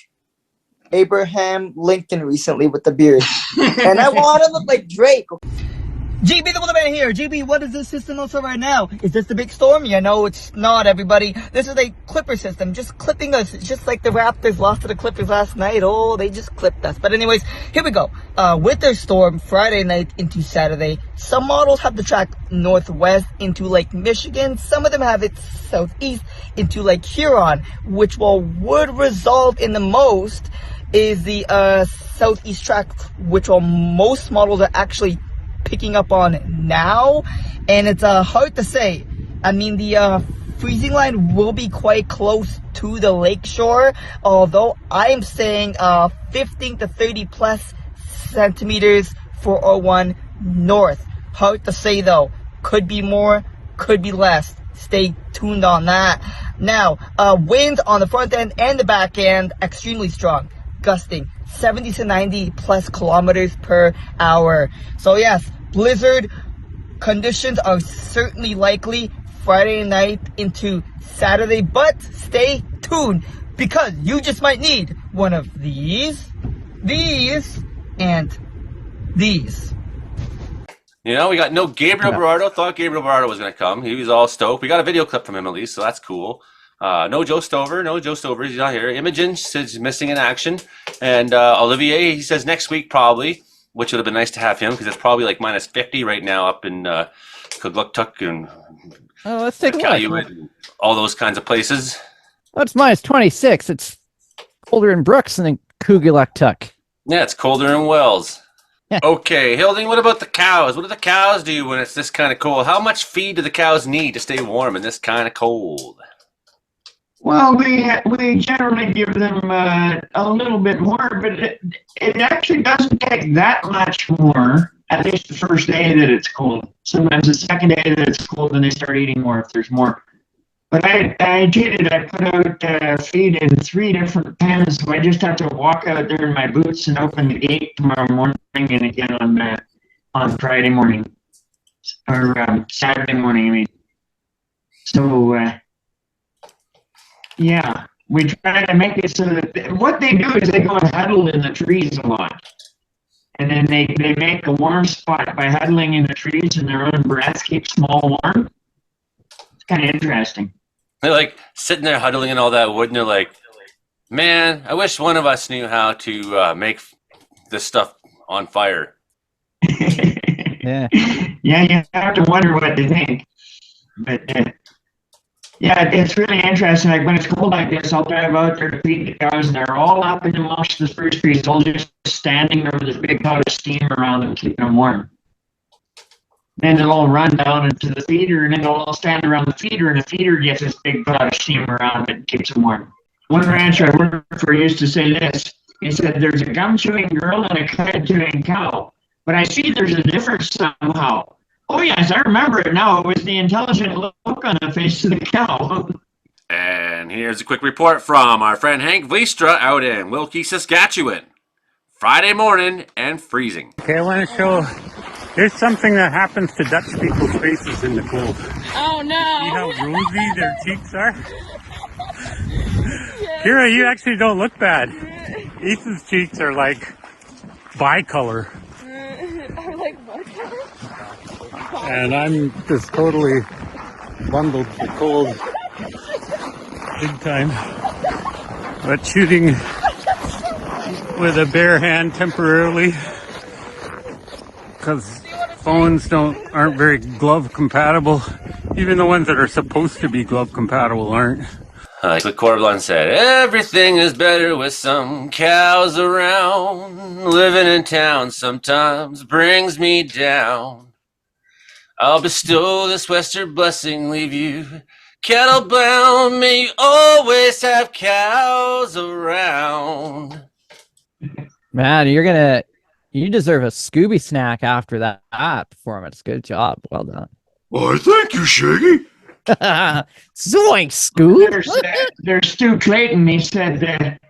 Abraham Lincoln recently with the beard. And I want to look like Drake. GB the Weatherman here. GB, what is this system also right now? Is this the big storm? Yeah, no, it's not, everybody. This is a clipper system, just clipping us. It's just like the Raptors lost to the Clippers last night. Oh, they just clipped us. But anyways, here we go. With their storm, Friday night into Saturday, some models have the track northwest into Lake Michigan. Some of them have it southeast into Lake Huron, which would result in the most is the southeast track, which most models are actually picking up on now, and it's hard to say. I mean, the freezing line will be quite close to the lakeshore, although I am saying 15 to 30 plus centimeters for 01 north. Hard to say though. Could be more, could be less. Stay tuned on that. Now, wind on the front end and the back end extremely strong, gusting 70 to 90 plus kilometers per hour. So yes, blizzard conditions are certainly likely Friday night into Saturday, but stay tuned because you just might need one of these, and these. You know, we got no Gabriel Berardo. Thought Gabriel Berardo was going to come. He was all stoked. We got a video clip from him at least, so that's cool. No Joe Stover. He's not here. Imogen says he's missing in action. And Olivier, he says next week probably, which would have been nice to have him because it's probably like minus 50 right now up in Kugluktuk and let's take a look. and all those kinds of places. Well, it's minus 26. It's colder in Brooks than in Kugluktuk. Yeah, it's colder in Wells. Yeah. Okay, Hilding, what about the cows? What do the cows do when it's this kind of cold? How much feed do the cows need to stay warm in this kind of cold? Well, we generally give them a little bit more, but it actually doesn't take that much more. At least the first day that it's cold. Sometimes the second day that it's cold, then they start eating more if there's more. But I cheated. I put out feed in 3 different pens, so I just have to walk out there in my boots and open the gate tomorrow morning and again on Friday morning or Saturday morning. I mean, so. Yeah, we try to make it so that what they do is they go and huddle in the trees a lot. And then they make a warm spot by huddling in the trees and their own breath keeps them all warm. It's kind of interesting. They're like sitting there huddling in all that wood and they're like, man, I wish one of us knew how to make this stuff on fire. Yeah. Yeah, you have to wonder what they think. But yeah, it's really interesting. Like when it's cold like this, I'll drive out there to feed the cows, and they're all up in amongst the spruce trees, all just standing there with this big cloud of steam around them, keeping them warm. Then they'll all run down into the feeder, and then they'll all stand around the feeder, and the feeder gets this big cloud of steam around it and keeps them warm. One rancher I worked for used to say this. He said, "There's a gum-chewing girl and a cud-chewing cow, but I see there's a difference somehow." Oh, yes, I remember it now. It was the intelligent look on the face of the cow. And here's a quick report from our friend Hank Vlistra out in Wilkie, Saskatchewan. Friday morning and freezing. Okay, I want to show. There's something that happens to Dutch people's faces in the cold. Oh no! See how rosy their cheeks are? Kira, you actually don't look bad. Ethan's cheeks are like bicolor. Are like what color? And I'm just totally bundled for cold. Big time. But shooting with a bare hand temporarily because phones aren't very glove compatible. Even the ones that are supposed to be glove compatible aren't. Like what Corbin said, everything is better with some cows around. Living in town sometimes brings me down. I'll bestow this western blessing, leave you cattle bound. May you always have cows around. Man, you deserve a Scooby snack after that performance. Good job. Well done. Why, thank you, Shaggy. Zoink, Scoob. There's Stu Clayton. He said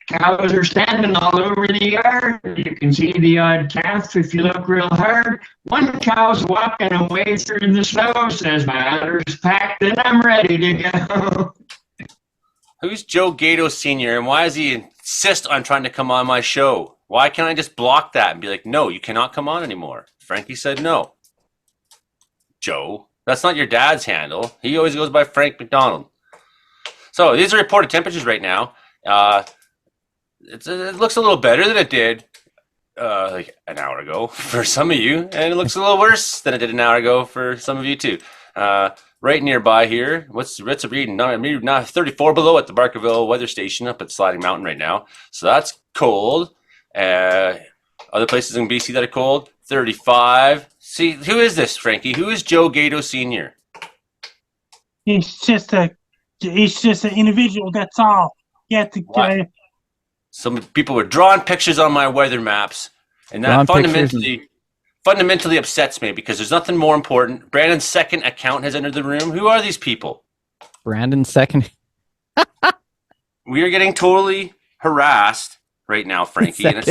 cows are standing all over the yard. You can see the odd calf if you look real hard. One cow's walking away through the snow, says my udder's packed and I'm ready to go. Who's Joe Gato Sr. and why does he insist on trying to come on my show? Why can't I just block that and be like, no, you cannot come on anymore? Frankie said no. Joe, that's not your dad's handle. He always goes by Frank McDonald. So these are reported temperatures right now. It looks a little better than it did like an hour ago for some of you, and it looks a little worse than it did an hour ago for some of you too. Right nearby here, what's it reading? Now 34 below at the Barkerville weather station up at Sliding Mountain right now. So that's cold. Other places in BC that are cold, 35. See, who is this, Frankie? Who is Joe Gato Sr.? He's just an individual, that's all. You have to Some people were drawing pictures on my weather maps, and that fundamentally upsets me because there's nothing more important. Brandon's second account has entered the room. Who are these people? Brandon's second. We are getting totally harassed right now, Frankie, and it's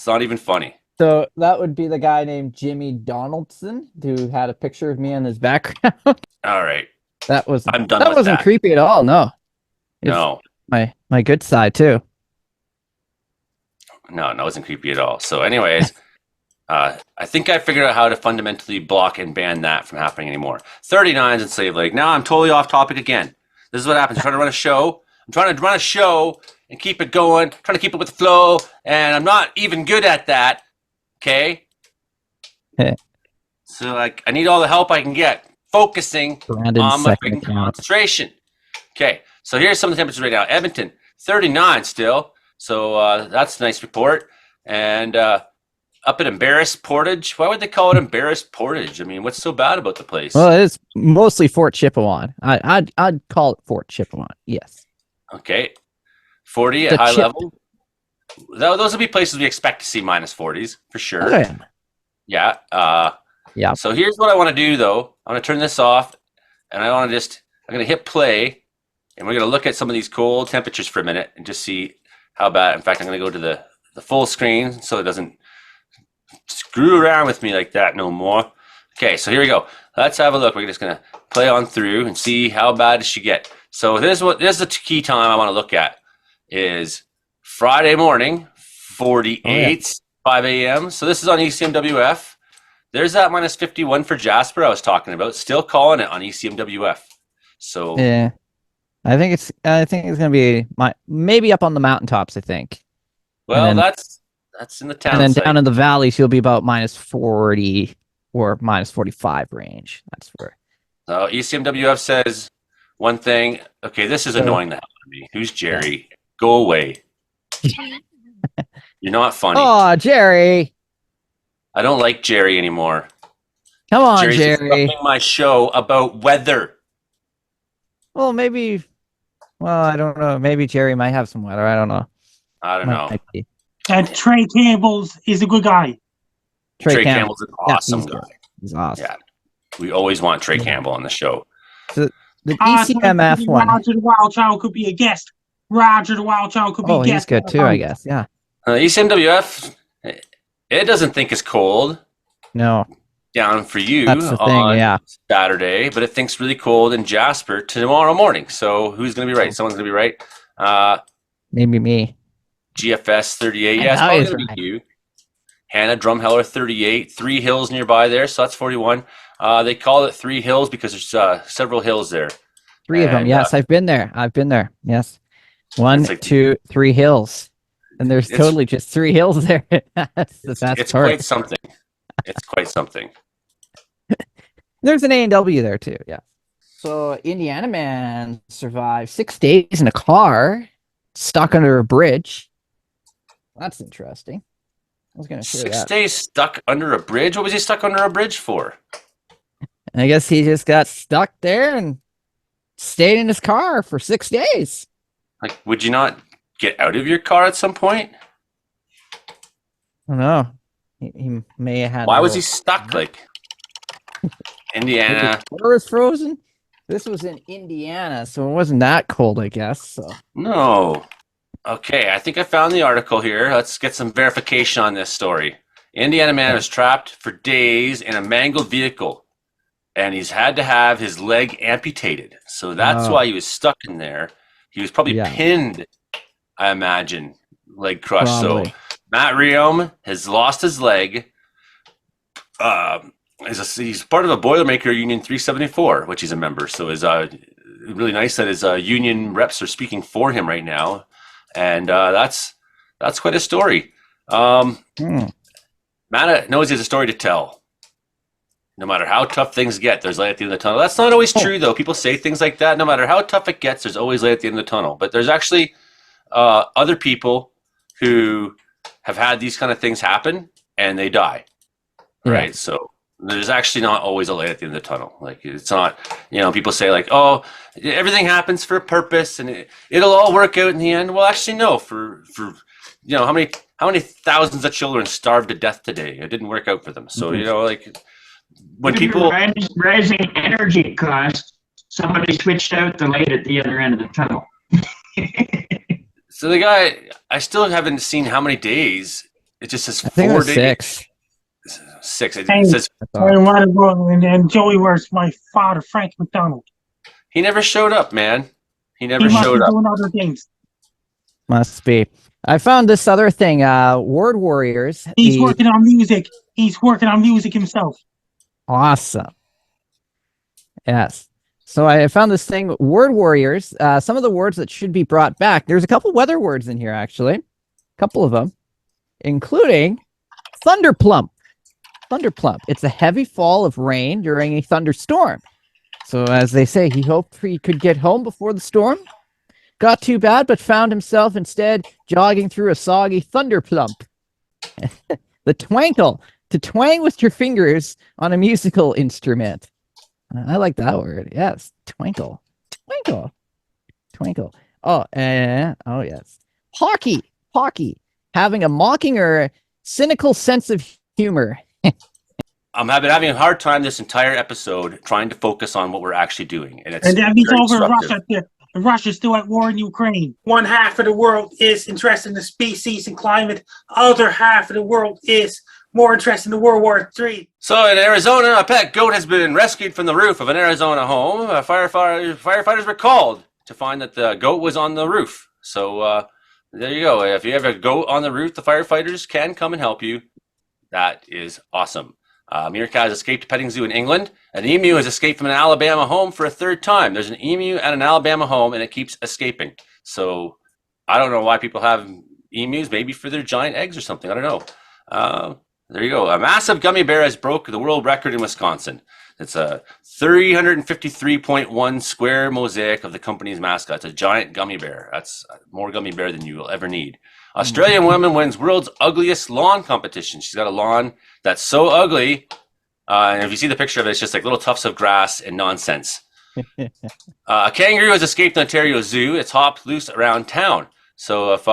not even funny. So that would be the guy named Jimmy Donaldson who had a picture of me in his background. All right. I'm done. That wasn't creepy at all. No. No. My good side too. No, it wasn't creepy at all. So anyways, I think I figured out how to fundamentally block and ban that from happening anymore. 39s in Slave Lake. Now I'm totally off topic again. This is what happens. I'm trying to run a show and keep it going, trying to keep it with the flow, and I'm not even good at that. Okay? So I need all the help I can get, focusing on my freaking concentration. Okay, so here's some of the temperatures right now. Edmonton, 39 still. So that's a nice report. And up at Embarrassed Portage. Why would they call it Embarrassed Portage? I mean, what's so bad about the place? Well, it's mostly Fort Chippewan. I'd call it Fort Chippewan. Yes. Okay. 40 at The high chip. level. Those will be places we expect to see minus 40s for sure. Oh, yeah. Yeah. Yeah. So here's what I want to do, though. I'm going to turn this off, and I'm going to hit play, and we're going to look at some of these cold temperatures for a minute and just see how bad. In fact, I'm going to go to the full screen so it doesn't screw around with me like that no more. Okay, so here we go. Let's have a look. We're just going to play on through and see how bad does she get. So this is the key time I want to look at is Friday morning, 48, 5 a.m. So this is on ECMWF. There's that minus 51 for Jasper I was talking about. Still calling it on ECMWF. So yeah, I think it's gonna be maybe up on the mountaintops. I think. Well, then, that's in the town. And then site. down in the valleys, you'll be about minus 40 or minus 45 range. That's where. So ECMWF says one thing. Okay, this is annoying the hell out of me. Who's Jerry? Yeah. Go away. You're not funny. Oh, Jerry. I don't like Jerry anymore. Come on, Jerry's Jerry. disrupting my show about weather. Well, maybe. Well, I don't know. Maybe Jerry might have some weather. I don't know. I don't know. Trey Campbell's is a good guy. Trey Campbell's an awesome guy. He's awesome. Yeah. We always want Trey Campbell on the show. So the ECMF one. Roger the Wild Child could be a guest. Roger the Wild Child could be a guest. Oh, he's good too, I guess. Yeah. ECMWF, it doesn't think it's cold. No. Down for you That's the on thing, Saturday, but it thinks really cold in Jasper tomorrow morning. So who's going to be right? Someone's going to be right. Maybe me. GFS 38. Yeah, it's probably going to be you. Hannah Drumheller 38. 3 hills nearby there, so that's 41. They call it 3 hills because there's several hills there. 3 of them. Yes, I've been there. Yes. 1, 2, 3 hills. And there's totally just 3 hills there. That's the best It's part. quite something. It's quite something. There's an A&W there too. Yeah. So Indiana man survived 6 days in a car, stuck under a bridge. That's interesting. I was going to share 6 that. days stuck under a bridge? What was he stuck under a bridge for? I guess he just got stuck there and stayed in his car for 6 days. Like, would you not get out of your car at some point? I don't know. He may have had. Why was he stuck? Like, Indiana. The water was frozen. This was in Indiana, so it wasn't that cold, I guess. So. No. Okay, I think I found the article here. Let's get some verification on this story. Indiana man was trapped for days in a mangled vehicle, and he's had to have his leg amputated. So that's why he was stuck in there. He was probably pinned, I imagine, leg crushed. Probably. So Matt Riom has lost his leg. He's part of a Boilermaker Union 374, which he's a member. So it's really nice that his union reps are speaking for him right now. And that's quite a story. Matt knows he has a story to tell. No matter how tough things get, there's light at the end of the tunnel. That's not always true, though. People say things like that. No matter how tough it gets, there's always light at the end of the tunnel. But there's actually other people who have had these kind of things happen, and they die. Right? Yeah. So there's actually not always a light at the end of the tunnel. Like, it's not, people say like, oh, everything happens for a purpose and it'll all work out in the end. Well, actually, no. For how many thousands of children starved to death today? It didn't work out for them. So when people rising energy costs, somebody switched out the light at the other end of the tunnel. So the guy, I still haven't seen how many days. It just says 4 days. 6. 6. It Hey, says and Joey, where's my father, Frank McDonald? he never showed up, man. He never He must showed be up. doing other things. Must be. I found this other thing. Word Warriors. He's working on music. He's working on music himself. Awesome. Yes. So I found this thing, Word Warriors, some of the words that should be brought back. There's a couple weather words in here, actually. A couple of them, including thunderplump. Thunderplump. It's a heavy fall of rain during a thunderstorm. So as they say, he hoped he could get home before the storm. Got too bad, but found himself instead jogging through a soggy thunderplump. The twankle, to twang with your fingers on a musical instrument. I like that word. Yes, twinkle, twinkle, twinkle. Oh, oh yes. Hockey, having a mocking or cynical sense of humor. I've been having a hard time this entire episode trying to focus on what we're actually doing, and it's And that means very over disruptive. Russia's still at war in Ukraine. One half of the world is interested in the species and climate. Other half of the world is more interested in the World War III. So in Arizona, a pet goat has been rescued from the roof of an Arizona home. Firefighters were called to find that the goat was on the roof. So there you go. If you have a goat on the roof, the firefighters can come and help you. That is awesome. Meerkat has escaped a petting zoo in England. An emu has escaped from an Alabama home for a third time. There's an emu at an Alabama home, and it keeps escaping. So I don't know why people have emus, maybe for their giant eggs or something. I don't know. There you go. A massive gummy bear has broke the world record in Wisconsin. It's a 353.1 square mosaic of the company's mascot. It's a giant gummy bear. That's more gummy bear than you will ever need. Australian woman wins world's ugliest lawn competition. She's got a lawn that's so ugly. And if you see the picture of it, it's just like little tufts of grass and nonsense. A kangaroo has escaped the Ontario Zoo. It's hopped loose around town. So if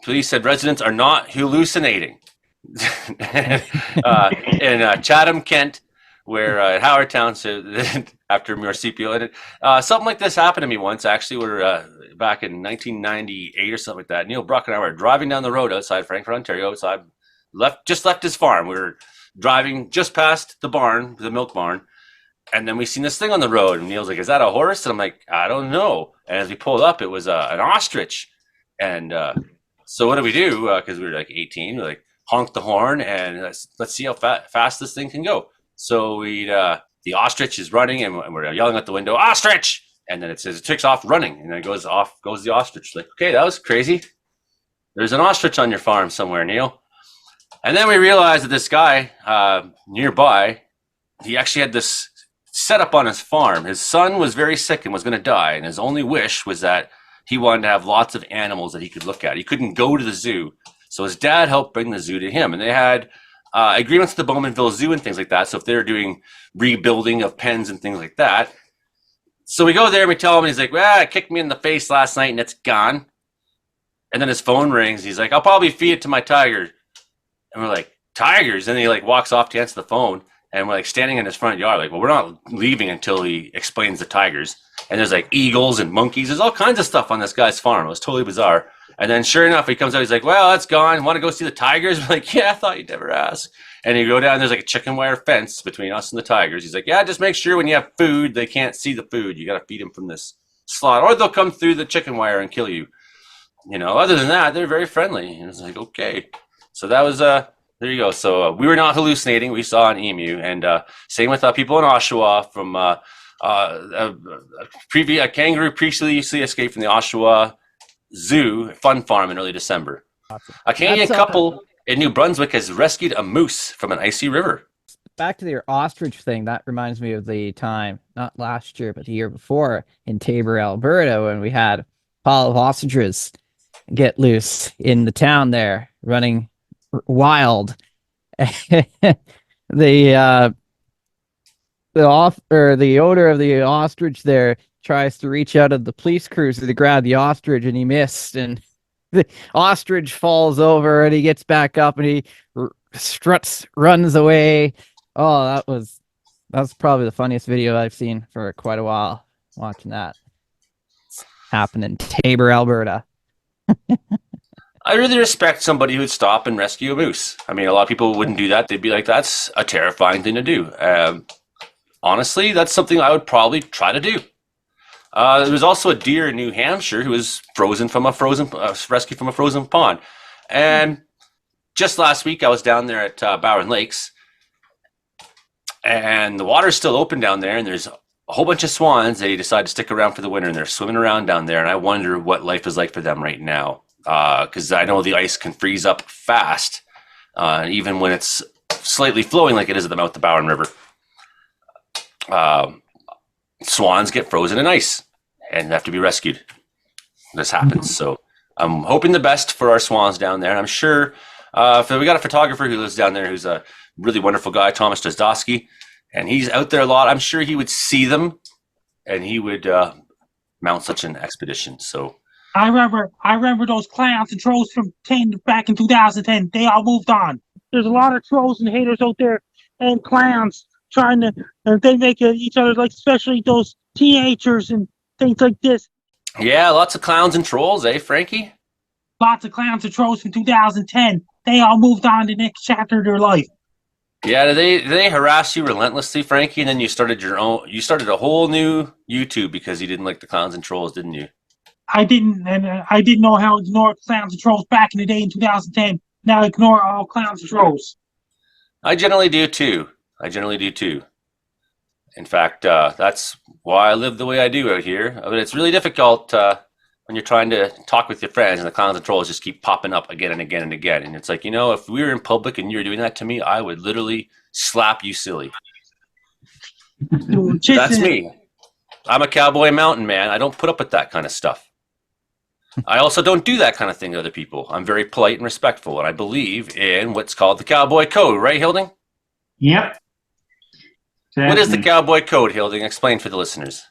police said residents are not hallucinating. In Chatham, Kent, where Howard Township, after Marsupial, something like this happened to me once. Actually, we're back in 1998 or something like that. Neil Bruck and I were driving down the road outside Frankfurt, Ontario. So I just left his farm. We were driving just past the barn, the milk barn, and then we seen this thing on the road. And Neil's like, "Is that a horse?" And I'm like, "I don't know." And as we pulled up, it was an ostrich. And so what do we do? Because we were like 18, we're like, honk the horn and let's see how fast this thing can go. So the ostrich is running and we're yelling at the window, "Ostrich!" And then it says it takes off running, and then it goes the ostrich. Like, okay, that was crazy. There's an ostrich on your farm somewhere, Neil. And then we realized that this guy nearby, he actually had this set up on his farm. His son was very sick and was going to die, and his only wish was that he wanted to have lots of animals that he could look at. He couldn't go to the zoo. So his dad helped bring the zoo to him, and they had agreements with the Bowmanville Zoo and things like that. So if they're doing rebuilding of pens and things like that. So we go there and we tell him, and he's like, "Well, it kicked me in the face last night and it's gone." And then his phone rings. He's like, "I'll probably feed it to my tiger." And we're like, "Tigers?" And then he like walks off to answer the phone, and we're like standing in his front yard. Like, well, we're not leaving until he explains the tigers. And there's like eagles and monkeys. There's all kinds of stuff on this guy's farm. It was totally bizarre. And then sure enough, he comes out, he's like, "Well, that's gone. Want to go see the tigers?" We're like, "Yeah, I thought you'd never ask." And you go down, there's like a chicken wire fence between us and the tigers. He's like, "Yeah, just make sure when you have food, they can't see the food. You got to feed them from this slot, or they'll come through the chicken wire and kill you." Other than that, they're very friendly. And it's like, okay. So that was, there you go. So we were not hallucinating. We saw an emu. And same with people in Oshawa from a kangaroo previously escaped from the Oshawa Zoo Fun Farm in early December. Awesome. A Canadian couple in New Brunswick has rescued a moose from an icy river. Back to your ostrich thing, that reminds me of the time, not last year, but the year before in Tabor, Alberta, when we had a pile of ostriches get loose in the town there, running wild. The owner of the ostrich there tries to reach out of the police cruiser to grab the ostrich, and he missed, and the ostrich falls over, and he gets back up, and he runs away. Oh, that's probably the funniest video I've seen for quite a while. Watching that happen in Tabor, Alberta. I really respect somebody who'd stop and rescue a moose. I mean, a lot of people wouldn't do that. They'd be like, "That's a terrifying thing to do." Honestly, that's something I would probably try to do. There was also a deer in New Hampshire who was rescued from a frozen pond. And just last week, I was down there at Bowen Lakes, and the water's still open down there, and there's a whole bunch of swans. They decide to stick around for the winter, and they're swimming around down there, and I wonder what life is like for them right now. Because I know the ice can freeze up fast, even when it's slightly flowing like it is at the mouth of the Bowen River. Swans get frozen in ice and have to be rescued. This happens. So I'm hoping the best for our swans down there. And I'm sure So we got a photographer who lives down there who's a really wonderful guy, Thomas Drozdowski, and he's out there a lot. I'm sure he would see them, and he would mount such an expedition. So I remember those clowns and trolls from back in 2010. They all moved on. There's a lot of trolls and haters out there and clowns trying to, they make each other, like, especially those teenagers and things like this. yeah, lots of clowns and trolls, eh, Frankie? Lots of clowns and trolls from 2010. They all moved on to the next chapter of their life. Yeah, they harassed you relentlessly, Frankie, and then you started a whole new YouTube because you didn't like the clowns and trolls, didn't you? I didn't know how to ignore clowns and trolls back in the day in 2010. Now I ignore all clowns and trolls. I generally do too. In fact, that's why I live the way I do out here. But it's really difficult when you're trying to talk with your friends and the clowns and trolls just keep popping up again and again and again. And it's like, if we were in public and you were doing that to me, I would literally slap you silly. That's me. I'm a cowboy mountain man. I don't put up with that kind of stuff. I also don't do that kind of thing to other people. I'm very polite and respectful, and I believe in what's called the cowboy code, right, Hilding? Yep. Exactly. What is the cowboy code, Hilding? Explain for the listeners.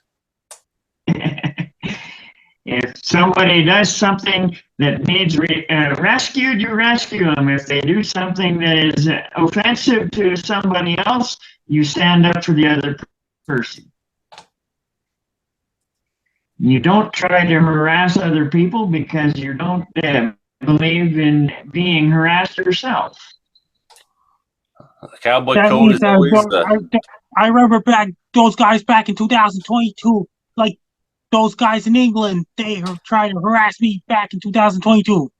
If somebody does something that needs rescued, you rescue them. If they do something that is offensive to somebody else, you stand up for the other person. You don't try to harass other people because you don't believe in being harassed yourself. The cowboy code is always I remember those guys back in 2022, like those guys in England, they were trying to harass me back in 2022.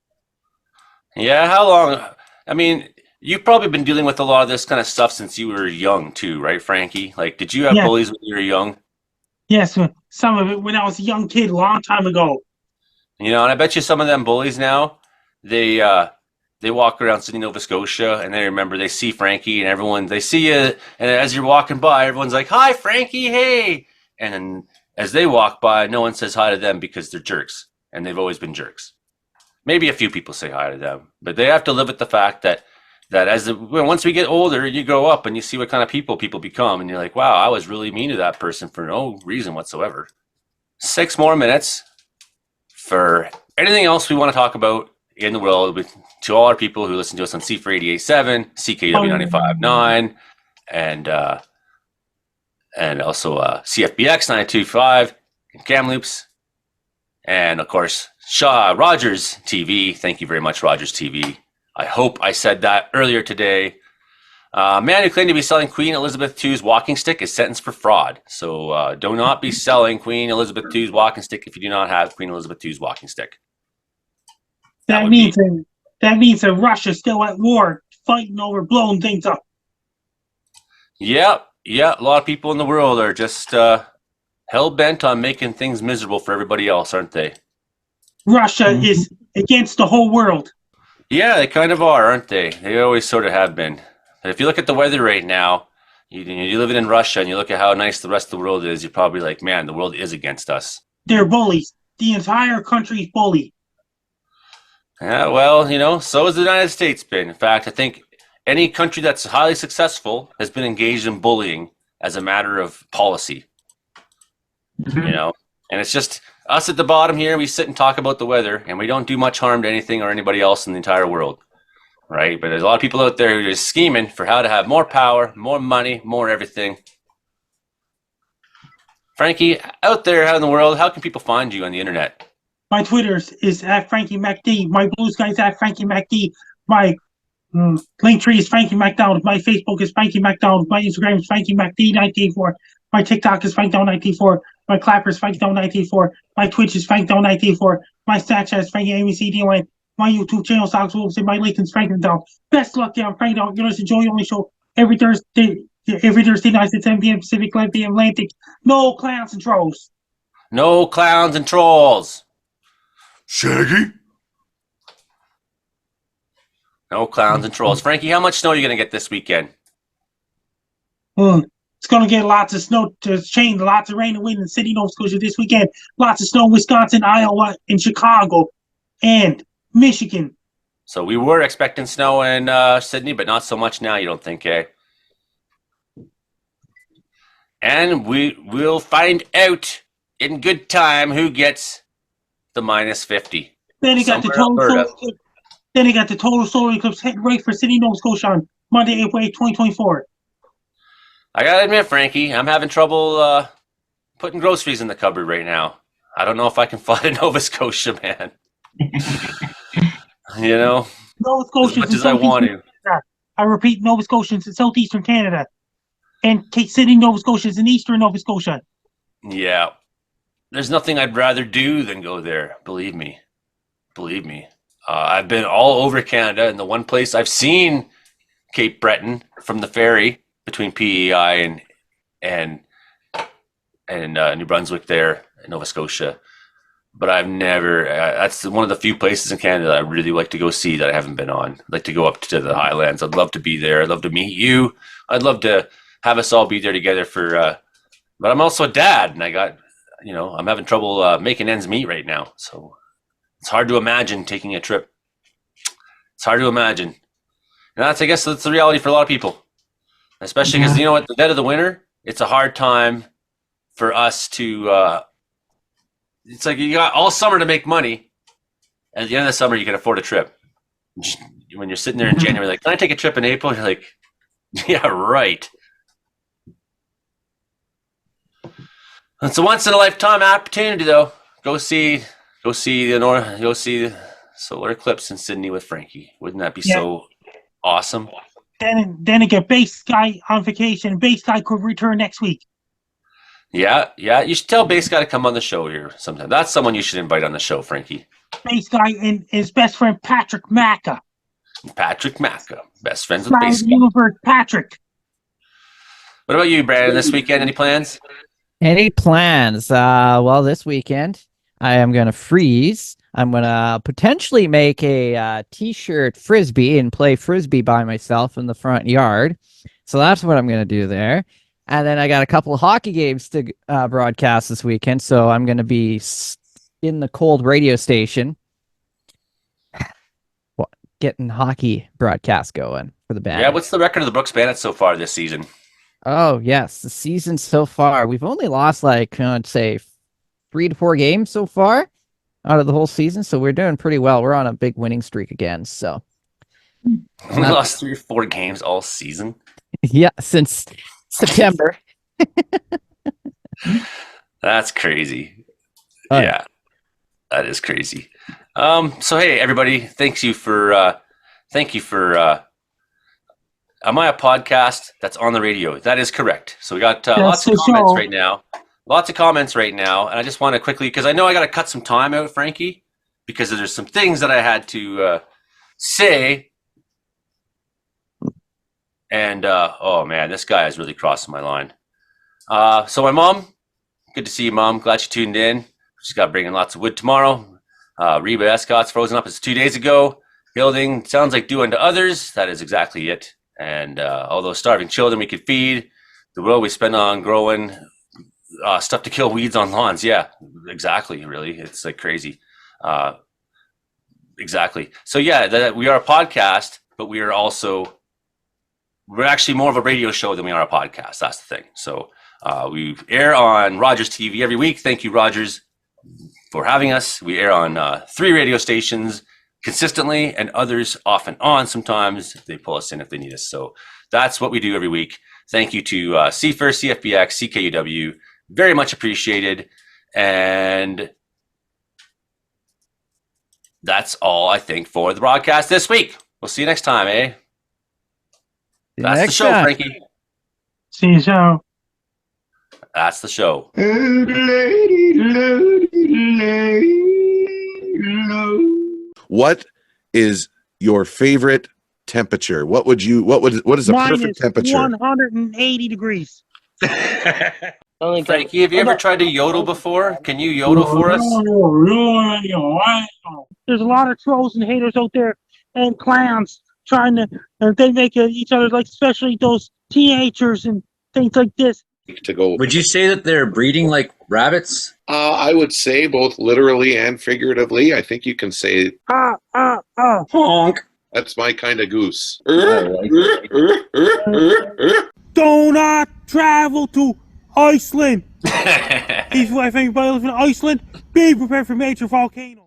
Yeah, how long? I mean, you've probably been dealing with a lot of this kind of stuff since you were young too, right, Frankie? Like, did you have bullies when you were young? Yes, some of it when I was a young kid, a long time ago. And I bet you some of them bullies now, they walk around Sydney, Nova Scotia, and they see Frankie, and they see you, and as you're walking by, everyone's like, "Hi, Frankie, hey!" And then as they walk by, no one says hi to them because they're jerks, and they've always been jerks. Maybe a few people say hi to them, but they have to live with the fact that once we get older, you grow up and you see what kind of people become, and you're like, wow, I was really mean to that person for no reason whatsoever. 6 more minutes for anything else we want to talk about in the world to all our people who listen to us on C4 88.7, CKW 95.9, and also CFBX 92.5, and Kamloops, and of course, Rogers TV. Thank you very much, Rogers TV. I hope I said that earlier today. Man who claimed to be selling Queen Elizabeth II's walking stick is sentenced for fraud. So do not be selling Queen Elizabeth II's walking stick if you do not have Queen Elizabeth II's walking stick. That means that Russia's still at war, fighting over blowing things up. Yeah. A lot of people in the world are just hell-bent on making things miserable for everybody else, aren't they? Russia is against the whole world. Yeah, they kind of are, aren't they? They always sort of have been. But if you look at the weather right now, you live in Russia and you look at how nice the rest of the world is, you're probably like, man, the world is against us. They're bullies. The entire country's bullied. Yeah, well, so has the United States been. In fact, I think any country that's highly successful has been engaged in bullying as a matter of policy. And it's just us at the bottom here. We sit and talk about the weather, and we don't do much harm to anything or anybody else in the entire world, right? But there's a lot of people out there who are just scheming for how to have more power, more money, more everything. Frankie, out there in the world, how can people find you on the internet? My Twitter is at Frankie MacD. My Blue Sky is at Frankie MacD. My Linktree is Frankie MacDonald. My Facebook is Frankie MacDonald. My Instagram is Frankie MacD1984. My TikTok is FrankDown1984. My Clapper is FrankDown1984. My Twitch is FrankDown1984. My Snapchat is Frankie AMCDON. My YouTube channel is Sox Wolves, and my LinkedIn is FrankDown. Best luck down, FrankDown. You're listening to Joey Only Show every Thursday night at 7 p.m. Pacific, 11 p.m. Atlantic. No clowns and trolls. No clowns and trolls. Shaggy? No clowns and trolls. Frankie, how much snow are you going to get this weekend? It's going to get lots of snow to change, lots of rain and wind in Sydney, Nova Scotia this weekend. Lots of snow in Wisconsin, Iowa, and Chicago, and Michigan. So we were expecting snow in Sydney, but not so much now, you don't think, eh? And we'll find out in good time who gets the minus 50. Then he got the total solar eclipse. Then he got the total solar eclipse heading right for Sydney, Nova Scotia on Monday, April 8, 2024. I gotta admit, Frankie, I'm having trouble putting groceries in the cupboard right now. I don't know if I can fly to Nova Scotia, man. You know, Nova Scotia, as much as I want to. Canada. I repeat, Nova Scotians in southeastern Canada, and Sydney, Nova Scotia is in eastern Nova Scotia. Yeah, there's nothing I'd rather do than go there. Believe me. I've been all over Canada, and the one place I've seen Cape Breton from the ferry between PEI and New Brunswick there in Nova Scotia. But I've never, that's one of the few places in Canada I really like to go see that I haven't been on. I'd like to go up to the Highlands. I'd love to be there. I'd love to meet you. I'd love to have us all be there together but I'm also a dad, and I'm having trouble making ends meet right now. So it's hard to imagine taking a trip. It's hard to imagine. And I guess that's the reality for a lot of people, especially because, at the dead of the winter, it's a hard time for us to, it's like you got all summer to make money, and at the end of the summer, you can afford a trip. When you're sitting there in January, like, can I take a trip in April? You're like, yeah, right. It's a once in a lifetime opportunity, though. Go see the solar eclipse in Sydney with Frankie. Wouldn't that be so awesome? Then again, Base Guy on vacation. Base Guy could return next week. Yeah. You should tell Base Guy to come on the show here sometime. That's someone you should invite on the show, Frankie. Base Guy and his best friend Patrick Macca. Best friends with Base Guy. Universe Patrick. What about you, Brandon? This weekend, any plans? Any plans? Well, this weekend I am gonna freeze. I'm gonna potentially make a t-shirt frisbee and play frisbee by myself in the front yard. So that's what I'm gonna do there. And then I got a couple of hockey games to broadcast this weekend. So I'm gonna be in the cold radio station, getting hockey broadcast going for the band. Yeah, what's the record of the Brooks Bandits so far this season? Oh, yes. The season so far, we've only lost I'd say 3 to 4 games so far out of the whole season. So we're doing pretty well. We're on a big winning streak again. So we lost 3 or 4 games all season. Yeah, since September. That's crazy. Yeah, that is crazy. So hey, everybody, thank you for Am I a podcast that's on the radio? That is correct. So we got lots of comments right now. And I just want to quickly, because I know I got to cut some time out, Frankie, because there's some things that I had to say. And, oh man, this guy is really crossing my line. So my mom, good to see you, Mom. Glad you tuned in. She's got to bring in lots of wood tomorrow. Reba Escott's frozen up as 2 days ago. Building sounds like do unto others. That is exactly it. And all those starving children we could feed, the world we spend on growing stuff to kill weeds on lawns. Yeah, exactly. Really, it's like crazy. Exactly. So yeah, we are a podcast, but we're actually more of a radio show than we are a podcast. That's the thing. So we air on Rogers TV every week. Thank you, Rogers, for having us. We air on 3 radio stations consistently, and others off and on. Sometimes they pull us in if they need us. So that's what we do every week. Thank you to CFIR, CFBX, CKUW. Very much appreciated. And that's all I think for the broadcast this week. We'll see you next time, eh? That's the show, Frankie. See you soon. That's the show. What is your favorite temperature? What is a perfect temperature? 180 degrees. Frankie, have you ever tried to yodel before? Can you yodel for us? There's a lot of trolls and haters out there and clowns trying to, they make each other, like, especially those teenagers and things like this. To go. Would you say that they're breeding like rabbits? I would say both literally and figuratively. I think you can say. Honk. That's my kind of goose. Do not travel to Iceland. If anybody lives in Iceland, be prepared for major volcano.